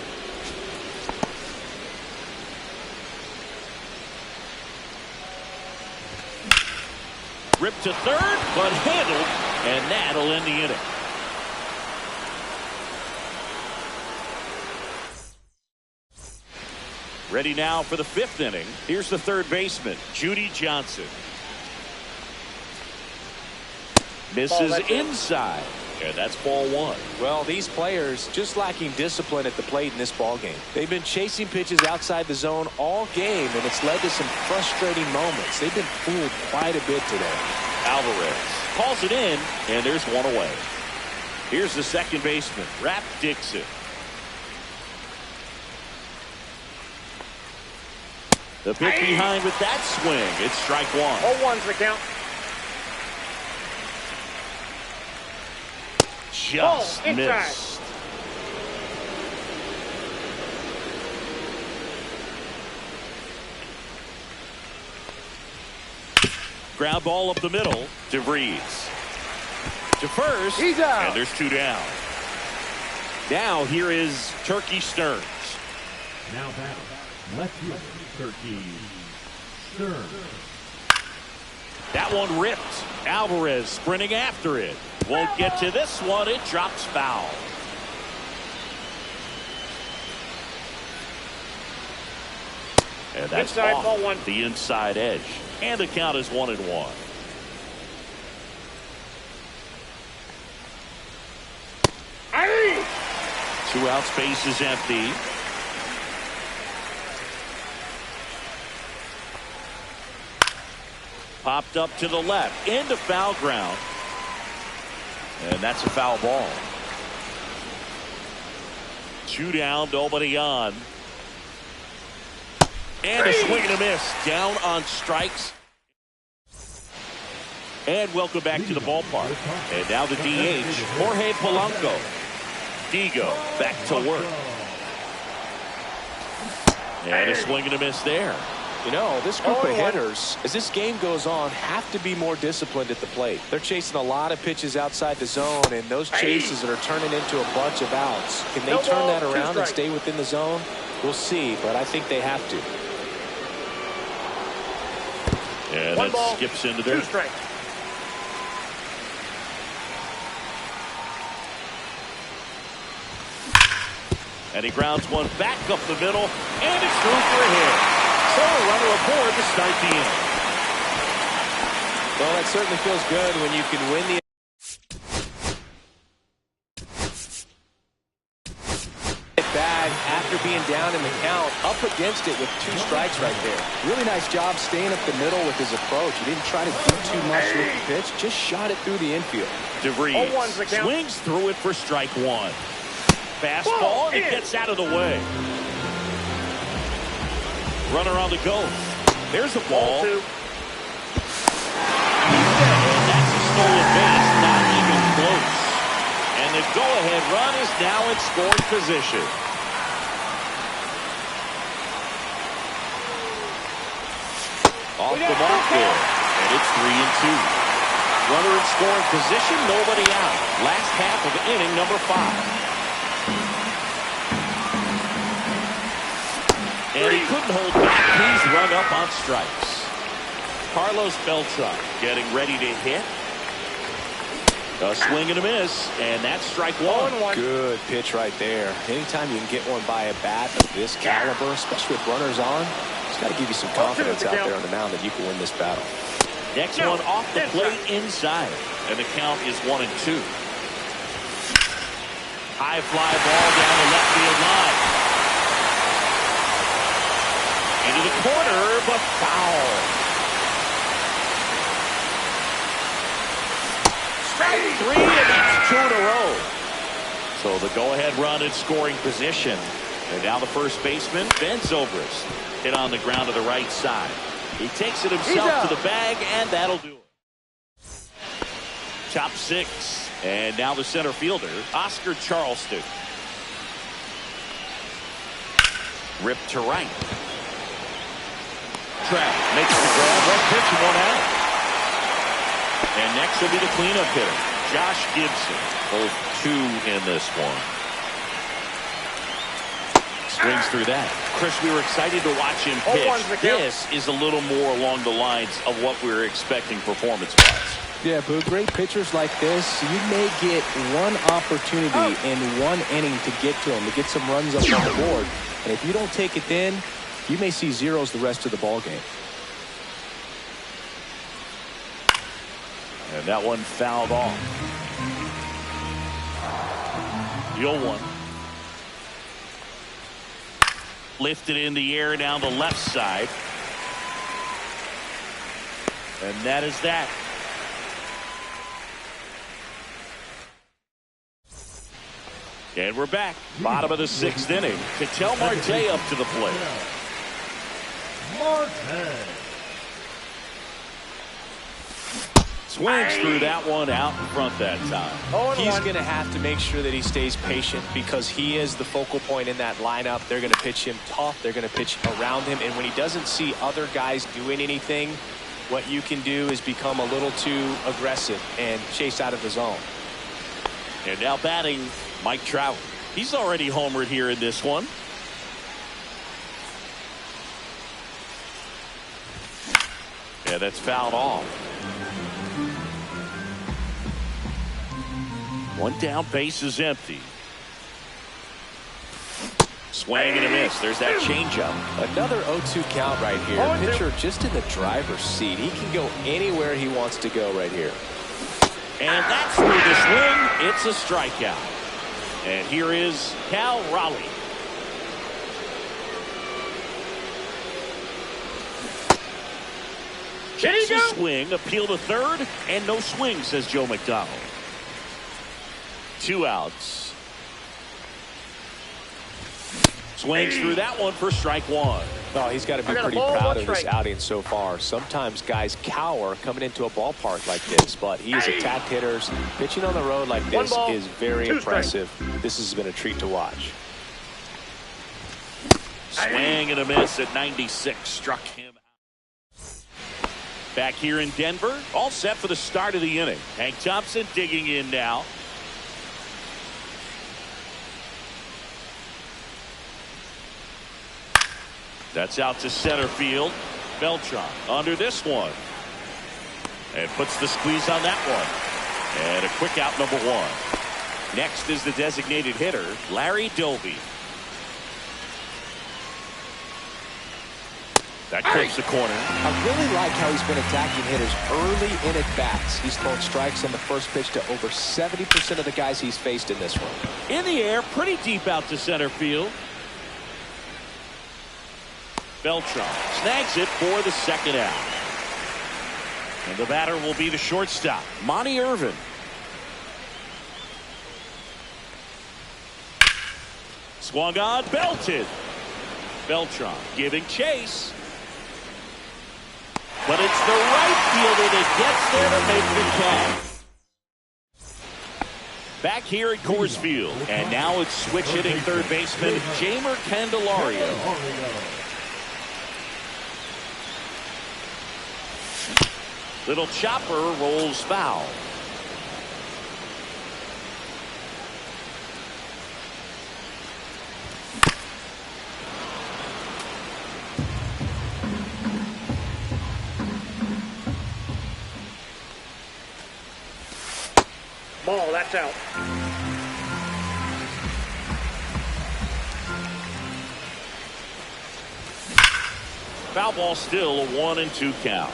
Ripped to third, but handled, and that'll end the inning. Ready now for the 5th inning. Here's the third baseman, Judy Johnson. Misses inside, and that's ball 1. Well, these players just lacking discipline at the plate in this ball game. They've been chasing pitches outside the zone all game, and it's led to some frustrating moments. They've been fooled quite a bit today. Alvarez calls it in, and there's one away. Here's the second baseman, Rap Dixon. The pick behind with that swing. It's strike 1. 0-1's the count. Just missed. Ground ball up the middle. DeVries to first. He's out. And there's 2 down. Now here is Turkey Stearns. Now back, left fielder, Turkey Stearns. That one ripped. Alvarez sprinting after it. Won't get to this one. It drops foul. And that's Inside, off ball 1. the inside edge. And the count is 1-1. 2 out, space is empty. Popped up to the left into foul ground. And that's a foul ball. 2 down, nobody on. And a swing and a miss. Down on strikes. And welcome back to the ballpark. And now the DH, Jorge Polanco. Digo back to work. And a swing and a miss there. You know, this group of hitters, as this game goes on, have to be more disciplined at the plate. They're chasing a lot of pitches outside the zone, and those chases that are turning into a bunch of outs. Can they turn that around and stay within the zone? We'll see, but I think they have to. Yeah, that skips into there. 2 strikes. And he grounds one back up the middle, and it's through for a hit. So a runner aboard to start the inning. Well, that certainly feels good when you can win the bag after being down in the count, up against it with 2 strikes right there. Really nice job staying up the middle with his approach. He didn't try to do too much with the pitch, just shot it through the infield. DeVries swings through it for strike 1. Fastball, and it gets out of the way. Runner on the go. There's a ball. 2. And that's a stolen base, not even close. And the go-ahead run is now in scoring position. Off the mark there, and it's 3-2. Runner in scoring position, nobody out. Last half of inning number 5. And he couldn't hold back. He's run up on strikes. Carlos Beltran getting ready to hit. A swing and a miss, and that's strike 1. Good pitch right there. Anytime you can get one by a bat of this caliber, especially with runners on, it's got to give you some confidence out there on the mound that you can win this battle. Next one off the plate inside, and the count is 1-2. High fly ball down the left field line. Into the corner, but foul. Strike 3, and that's 2 in a row. So the go-ahead run in scoring position. And now the first baseman bends over us. Hit on the ground to the right side. He takes it himself to the bag, and that'll do it. Top 6. And now the center fielder, Oscar Charleston. Ripped to right. Trout makes the grab. One pitch and one out. And next will be the cleanup hitter, Josh Gibson. Both 2 in this one. Swings through that. Chris, we were excited to watch him pitch. This is a little more along the lines of what we were expecting performance-wise. Yeah, Boo, great pitchers like this, you may get one opportunity in one inning to get to him, to get some runs up on the board. And if you don't take it then, you may see zeros the rest of the ball game. And that one fouled off. The 0-1. Lifted in the air down the left side. And that is that. And we're back. Bottom of the 6th inning. Ketel Marte up to the plate. Marte. Swings through that one out in front that time. He's going to have to make sure that he stays patient because he is the focal point in that lineup. They're going to pitch him tough. They're going to pitch around him. And when he doesn't see other guys doing anything, what you can do is become a little too aggressive and chase out of the zone. And now batting, Mike Trout. He's already homered here in this one. Yeah, that's fouled off. One down, base is empty. Swing and a miss. There's that changeup. Another 0-2 count right here. Pitcher just in the driver's seat. He can go anywhere he wants to go right here. And that's through the swing. It's a strikeout. And here is Cal Raleigh. Checks the swing, appeal to third, and no swing, says Joe McDonald. 2 outs. Swings through that one for strike 1. Oh, he's got to be pretty proud of this outing so far. Sometimes guys cower coming into a ballpark like this, but he has attacked hitters. Pitching on the road like this is very impressive. This has been a treat to watch. Swing and a miss at 96. Struck him out. Back here in Denver, all set for the start of the inning. Hank Thompson digging in now. That's out to center field. Beltran under this one. And puts the squeeze on that one. And a quick out, number 1. Next is the designated hitter, Larry Doby. That clips the corner. I really like how he's been attacking hitters early in at bats. He's thrown strikes on the first pitch to over 70% of the guys he's faced in this one. In the air, pretty deep out to center field. Beltran snags it for the second out. And the batter will be the shortstop, Monty Irvin. Swung on, belted. Beltran giving chase. But it's the right fielder that gets there to make the catch. Back here at Coors Field. And now it's switch hitting third baseman, Jeimer Candelario. Little chopper rolls foul. Ball, that's out. Foul ball, still a 1-2 count.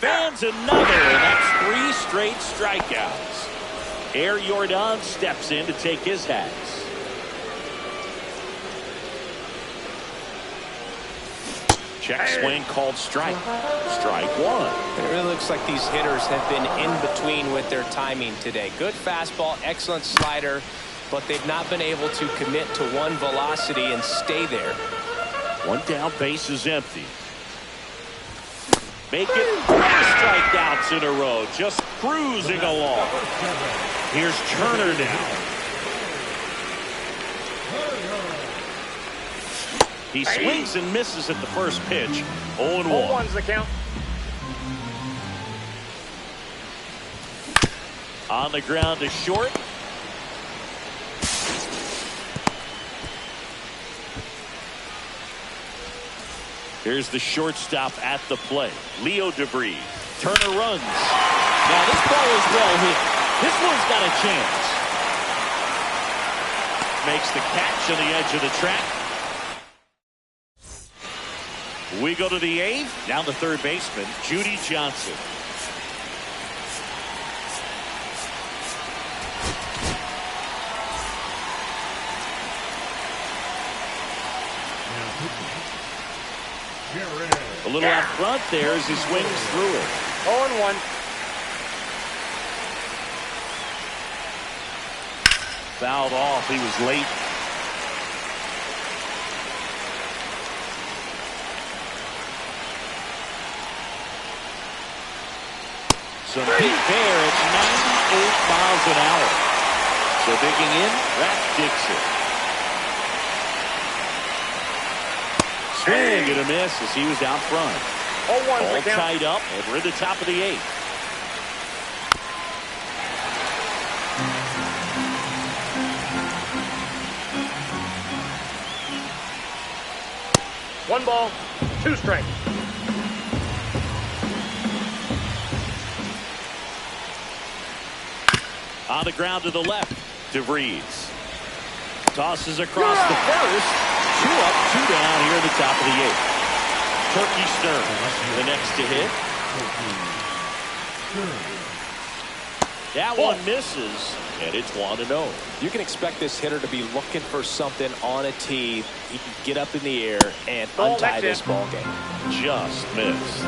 Fans another, and that's 3 straight strikeouts. Air Jordan steps in to take his hats. Check swing called strike. Strike one. It really looks like these hitters have been in between with their timing today. Good fastball, excellent slider, but they've not been able to commit to one velocity and stay there. One down, base is empty. Make it 4 strikeouts in a row, just cruising along. Here's Turner now. He swings and misses at the first pitch. 0-1. 0-1's the count. On the ground to short. Here's the shortstop at the plate. Leo DeVries. Turner runs. Now this ball is well hit. This one's got a chance. Makes the catch on the edge of the track. We go to the 8th. Down to third baseman, Judy Johnson. A little out front there as he swings through it. 0-1. Fouled off. He was late. Some big fair at 98 miles an hour. So digging in, Rat Dixon. Swing and a miss as he was down front. 0-1's All the count. tied up, and we're at the top of the 8th. One ball, 2 strikes. On the ground to the left, DeVries. Tosses across the first. 2 up, 2 down here at the top of the 8th. Turkey Stern, the next to hit. That one misses, and it's 1-0. You can expect this hitter to be looking for something on a tee. He can get up in the air and untie this ball game. Just missed.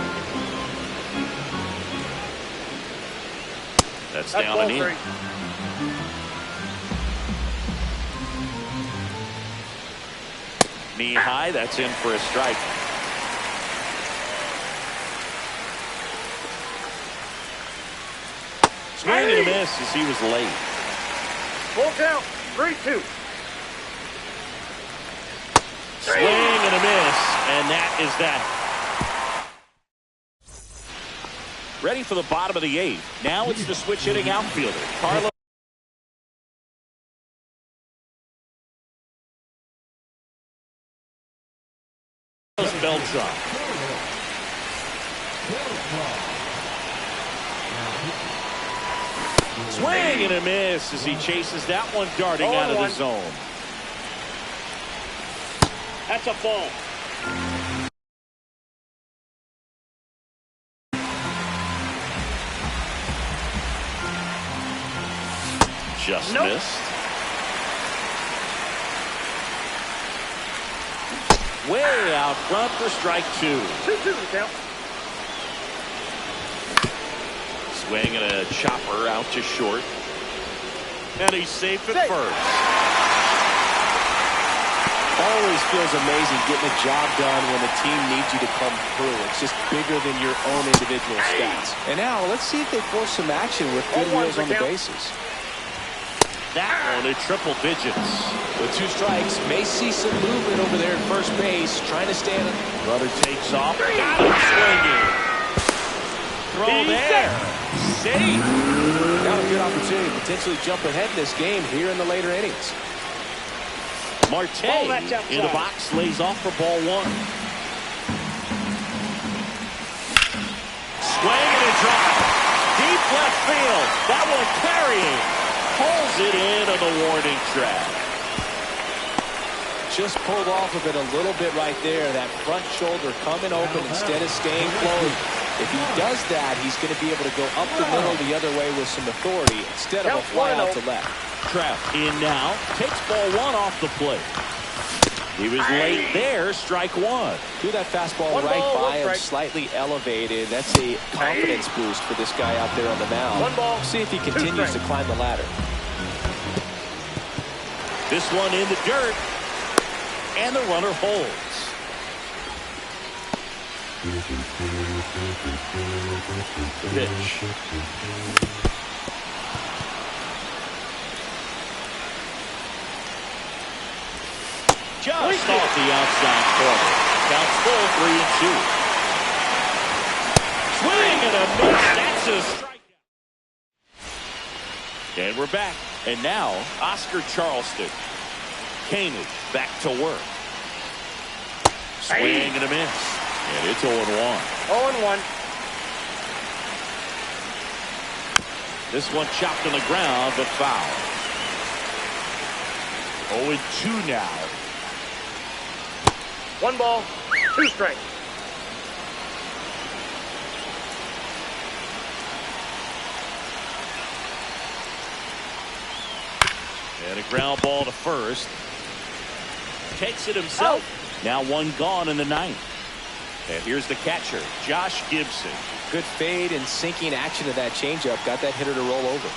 That's down and in. Knee high, that's in for a strike. Swing and a miss as he was late. Full count, 3-2. Swing and a miss, and that is that. Ready for the bottom of the 8th. Now it's the switch hitting outfielder, Carlos Beltran. Swing and a miss as he chases that one darting out of the zone. That's a ball. Just missed. Way out front for strike 2. 2-2 count. Swing and a chopper out to short. And he's safe at first. Always feels amazing getting a job done when the team needs you to come through. It's just bigger than your own individual stats. And now let's see if they force some action with good wheels on the bases. That one at triple digits. With 2 strikes, may see some movement over there at first base, trying to stand. Brother takes off. Got him swinging. Throw there. Safe. Now a good opportunity to potentially jump ahead in this game here in the later innings. Marte in the box, lays off for ball 1. Swing and a drive. Deep left field. That one carrying. Pulls it in on the warning track. Just pulled off of it a little bit right there. That front shoulder coming open instead of staying closed. If he does that, he's going to be able to go up the middle the other way with some authority instead of a fly out to left. Trap in now. Takes ball 1 off the plate. He was late there. Strike one. Threw that fastball One right ball, by one him, strike. slightly elevated. That's a confidence boost for this guy out there on the mound. One ball, See if he two continues to strikes. climb the ladder. This one in the dirt. And the runner holds. Pitch. Just off the outside corner. Counts full, 3-2. Swing and a miss. That's a strikeout. And we're back. And now, Oscar Charleston. Koenig back to work. Swing and a miss. And it's 0-1. 0-1. This one chopped on the ground, but foul. 0-2 now. One ball, two strikes. And a ground ball to first. Takes it himself. Now one gone in the ninth. And here's the catcher, Josh Gibson. Good fade and sinking action of that changeup. Got that hitter to roll over.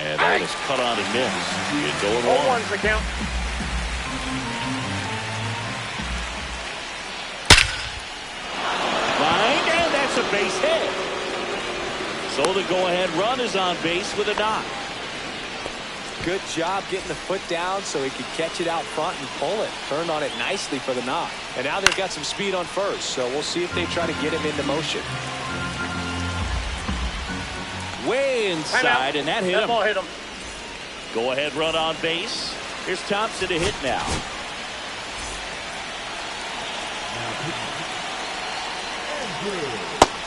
And that is cut on and missed. It's 0-1. 0-1's the count. Line, and that's a base hit. So the go-ahead run is on base with a knock. Good job getting the foot down so he could catch it out front and pull it. Turned on it nicely for the knock. And now they've got some speed on first, so we'll see if they try to get him into motion. Way inside, and that hit That him. ball hit him. Go-ahead run on base. Here's Thompson to hit now.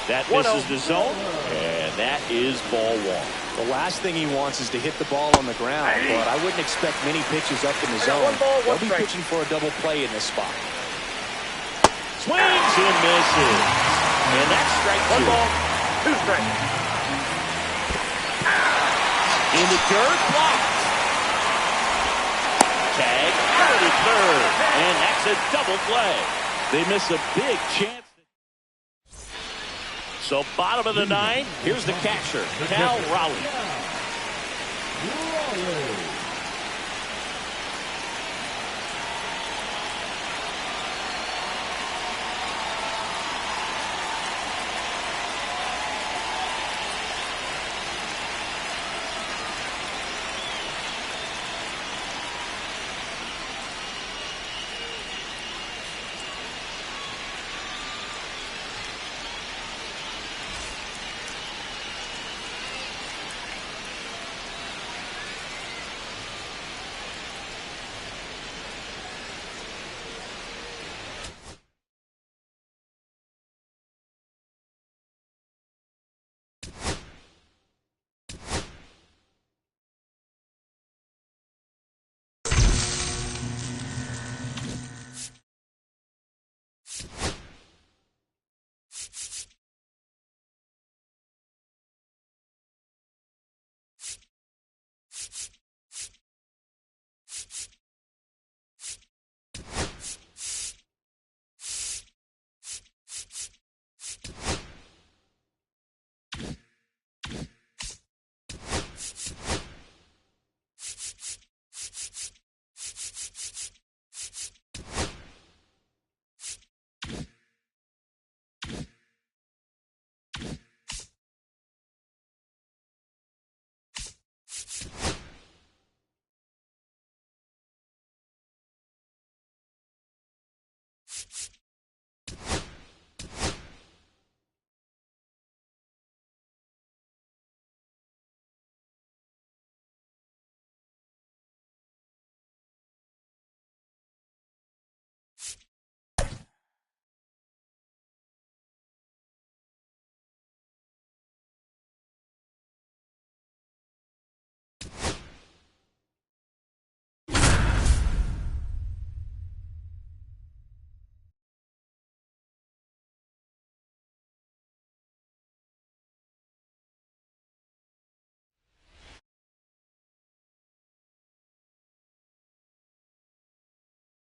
That misses the zone, and that is ball one. The last thing he wants is to hit the ball on the ground, but I wouldn't expect many pitches up in the got zone. one ball, one They'll be strike. pitching for a double play in this spot. Swings and misses. And that's strike One two. ball, two strikes. In the dirt, blocked. Tag, out to third, and that's a double play. They miss a big chance. So bottom of the ninth, here's the catcher, Cal Raleigh.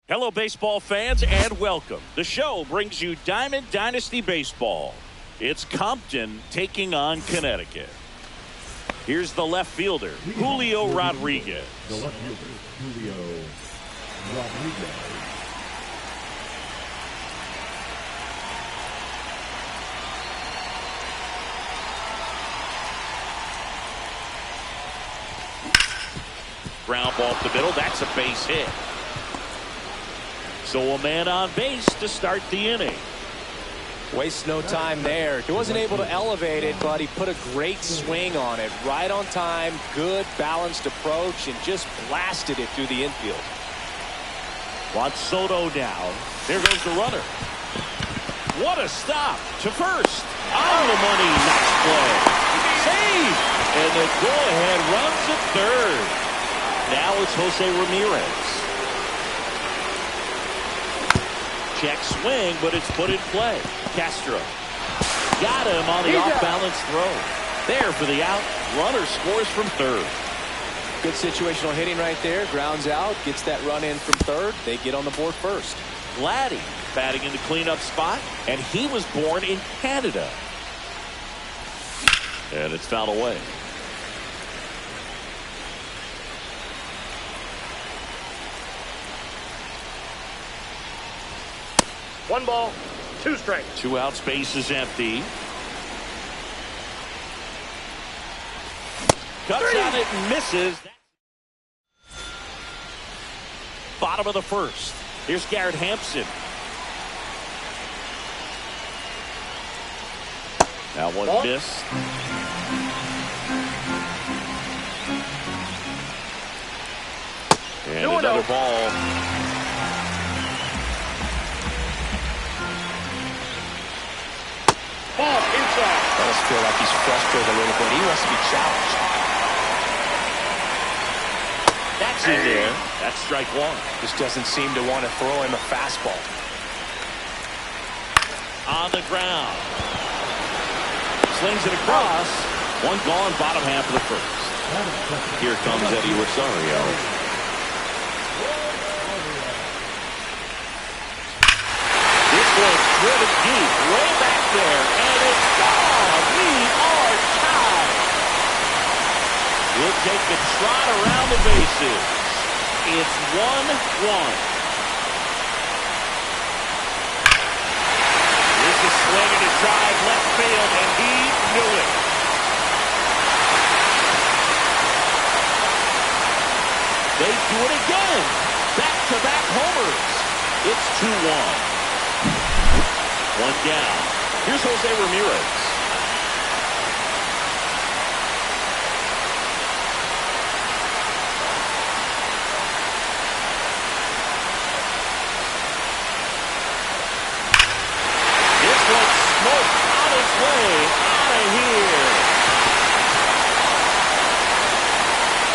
Hello, baseball fans, and welcome. The show brings you Diamond Dynasty Baseball. It's Compton taking on Connecticut. Here's the left fielder, Julio Rodriguez. The left fielder, Julio Rodriguez. Ground ball up the middle. That's a base hit. So a man on base to start the inning. Wastes no time there. He wasn't able to elevate it, but he put a great swing on it. Right on time, good balanced approach, and just blasted it through the infield. Wants Soto down. There goes the runner. What a stop to first. On the money. Nice play. Save. And the go-ahead runs at third. Now it's Jose Ramirez. Check swing, but it's put in play. Castro got him on the off-balance throw. There for the out. Runner scores from third. Good situational hitting right there. Grounds out, gets that run in from third. They get on the board first. Vladdy batting in the cleanup spot, and he was born in Canada. And it's fouled away. One ball, two strikes. 2 outs, base is empty. Cuts on it and misses. Bottom of the first. Here's Garrett Hampson. That one missed. And another ball. Ball inside. Does feel like he's frustrated a little bit. He wants to be challenged. That's in there. That's strike one. Just doesn't seem to want to throw him a fastball. On the ground. Slings it across. One gone, bottom half of the first. Here comes Eddie Rosario. This one's driven deep, way back there, and it's gone. We are tied. We'll take the trot around the bases. It's 1-1. Here's a swing and a drive left field, and he knew it. They do it again. Back-to-back homers. It's 2-1. One down. Here's Jose Ramirez. This one's smoked on its way out of here.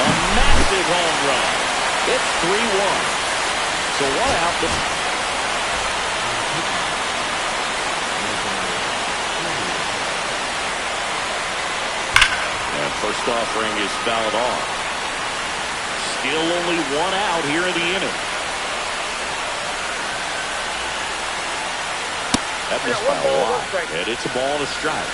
A massive home run. It's 3-1. So one out. First offering is fouled off. Still only one out here in the inning. That missed by a lot. And it's a ball and a strike.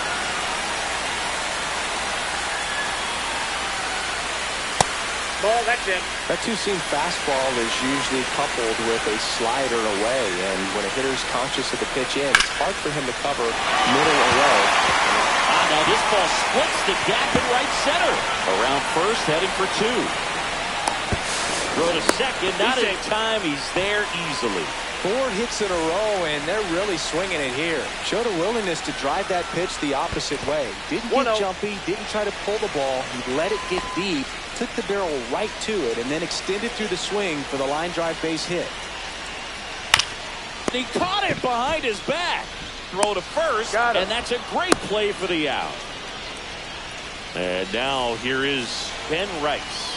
Ball, that's it. That two-seam fastball is usually coupled with a slider away, and when a hitter's conscious of the pitch in, it's hard for him to cover middle or low. Now this ball splits the gap in right center. Around first, heading for two. Throw to second, not in time. He's there easily. 4 hits in a row, and they're really swinging it here. Showed a willingness to drive that pitch the opposite way. Didn't get jumpy, didn't try to pull the ball. He let it get deep, took the barrel right to it, and then extended through the swing for the line drive base hit. He caught it behind his back. Throw to first, and that's a great play for the out. And now here is Ben Rice.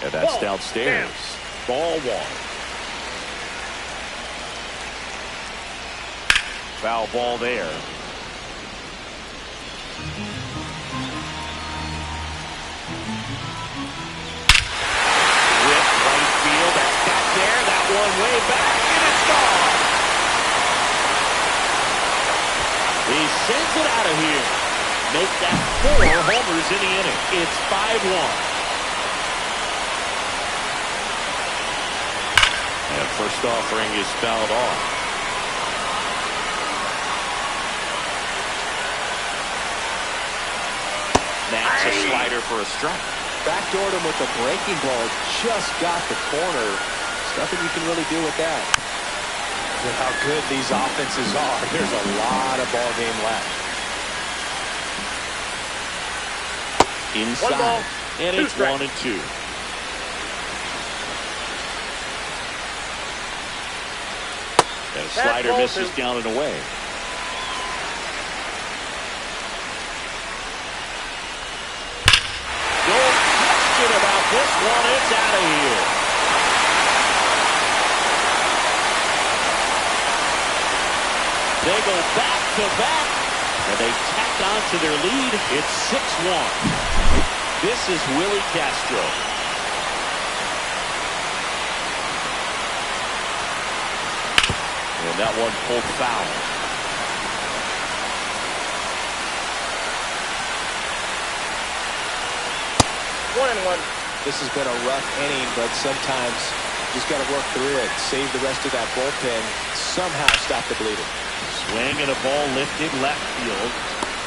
And that's downstairs. Ball one. Foul ball there. Right field. one way back, and it's gone. He sends it out of here. Make that 4 homers in the inning. It's 5-1. And first offering is fouled off. That's a slider for a strike. Backdoored him with a breaking ball. Just got the corner. There's nothing you can really do with that. With how good these offenses are, there's a lot of ball game left. Inside. And it's 1-2. And a slider misses down and away. About this one, it's out of here. They go back to back, and they tack on to their lead. It's 6-1. This is Willie Castro. And that one pulled foul. This has been a rough inning, but sometimes you just got to work through it. Save the rest of that bullpen. Somehow stop the bleeding. Swing and a ball lifted left field.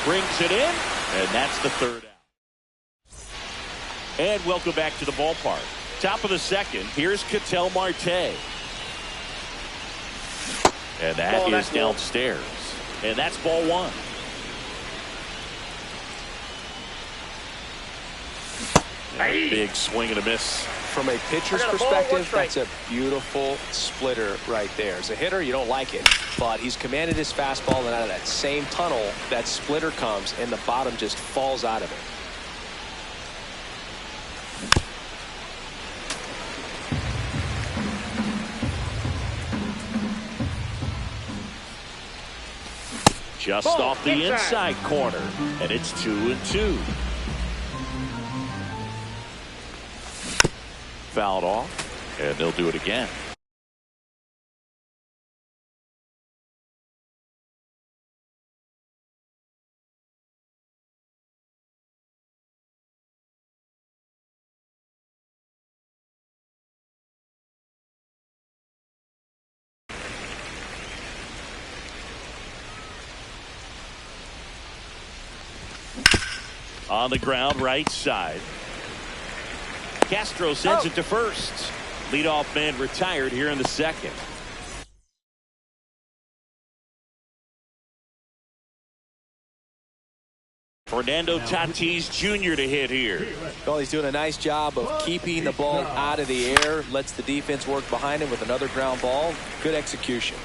Brings it in, and that's the third out. And welcome back to the ballpark. Top of the second, here's Ketel Marte. And that is downstairs. And that's ball 1. Big swing and a miss. From a pitcher's perspective, that's a beautiful splitter right there. As a hitter, you don't like it, but he's commanded his fastball, and out of that same tunnel, that splitter comes, and the bottom just falls out of it. Just off the inside corner, and it's 2-2. Fouled off, and they'll do it again. On the ground, right side. Castro sends it to first. Leadoff man retired here in the second. Fernando Tatis Jr. to hit here. Well, he's doing a nice job of keeping the ball out of the air. Lets the defense work behind him with another ground ball. Good execution.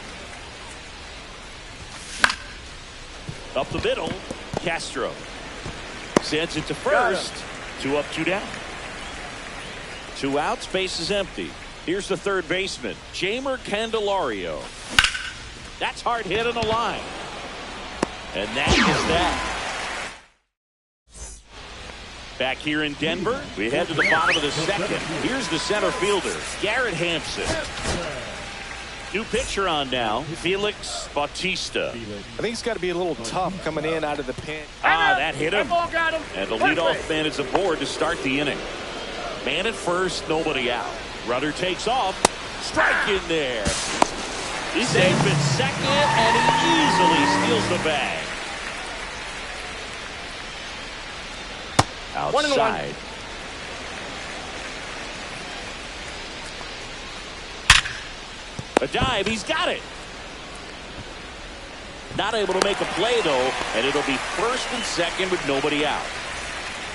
Up the middle, Castro sends it to first. 2 up, 2 down. 2 outs, base is empty. Here's the third baseman, Jeimer Candelario. That's hard hit on the line. And that is that. Back here in Denver, we head to the bottom of the second. Here's the center fielder, Garrett Hampson. New pitcher on now, Felix Bautista. I think it's got to be a little tough coming in out of the pen. That hit him. And the leadoff man is aboard to start the inning. Man at first, nobody out. Runner takes off. Strike in there. He's safe at second, and he easily steals the bag. Outside. A dive, he's got it. Not able to make a play, though, and it'll be first and second with nobody out.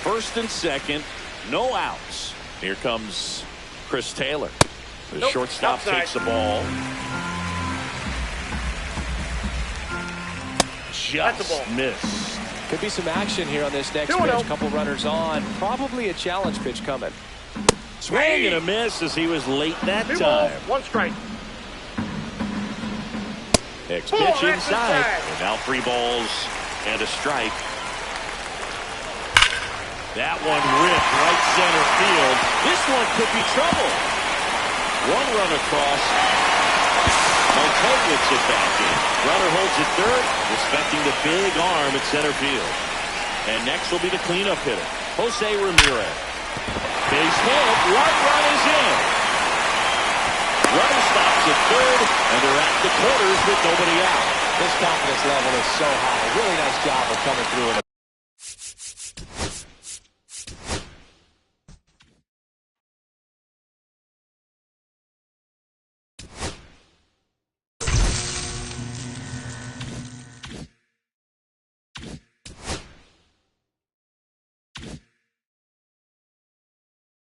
First and second, no outs. Here comes Chris Taylor. The shortstop takes the ball. Just missed. Could be some action here on this next pitch. Couple runners on. Probably a challenge pitch coming. Swing and a miss as he was late that time. 1 strike. Next pitch inside. And now 3 balls and a strike. That one ripped right center field. This one could be trouble. One run across. Montoya gets it back in. Runner holds it third, respecting the big arm at center field. And next will be the cleanup hitter, Jose Ramirez. Base hit. One run is in. Runner stops at third, and they're at the quarters with nobody out. His confidence level is so high. Really nice job of coming through in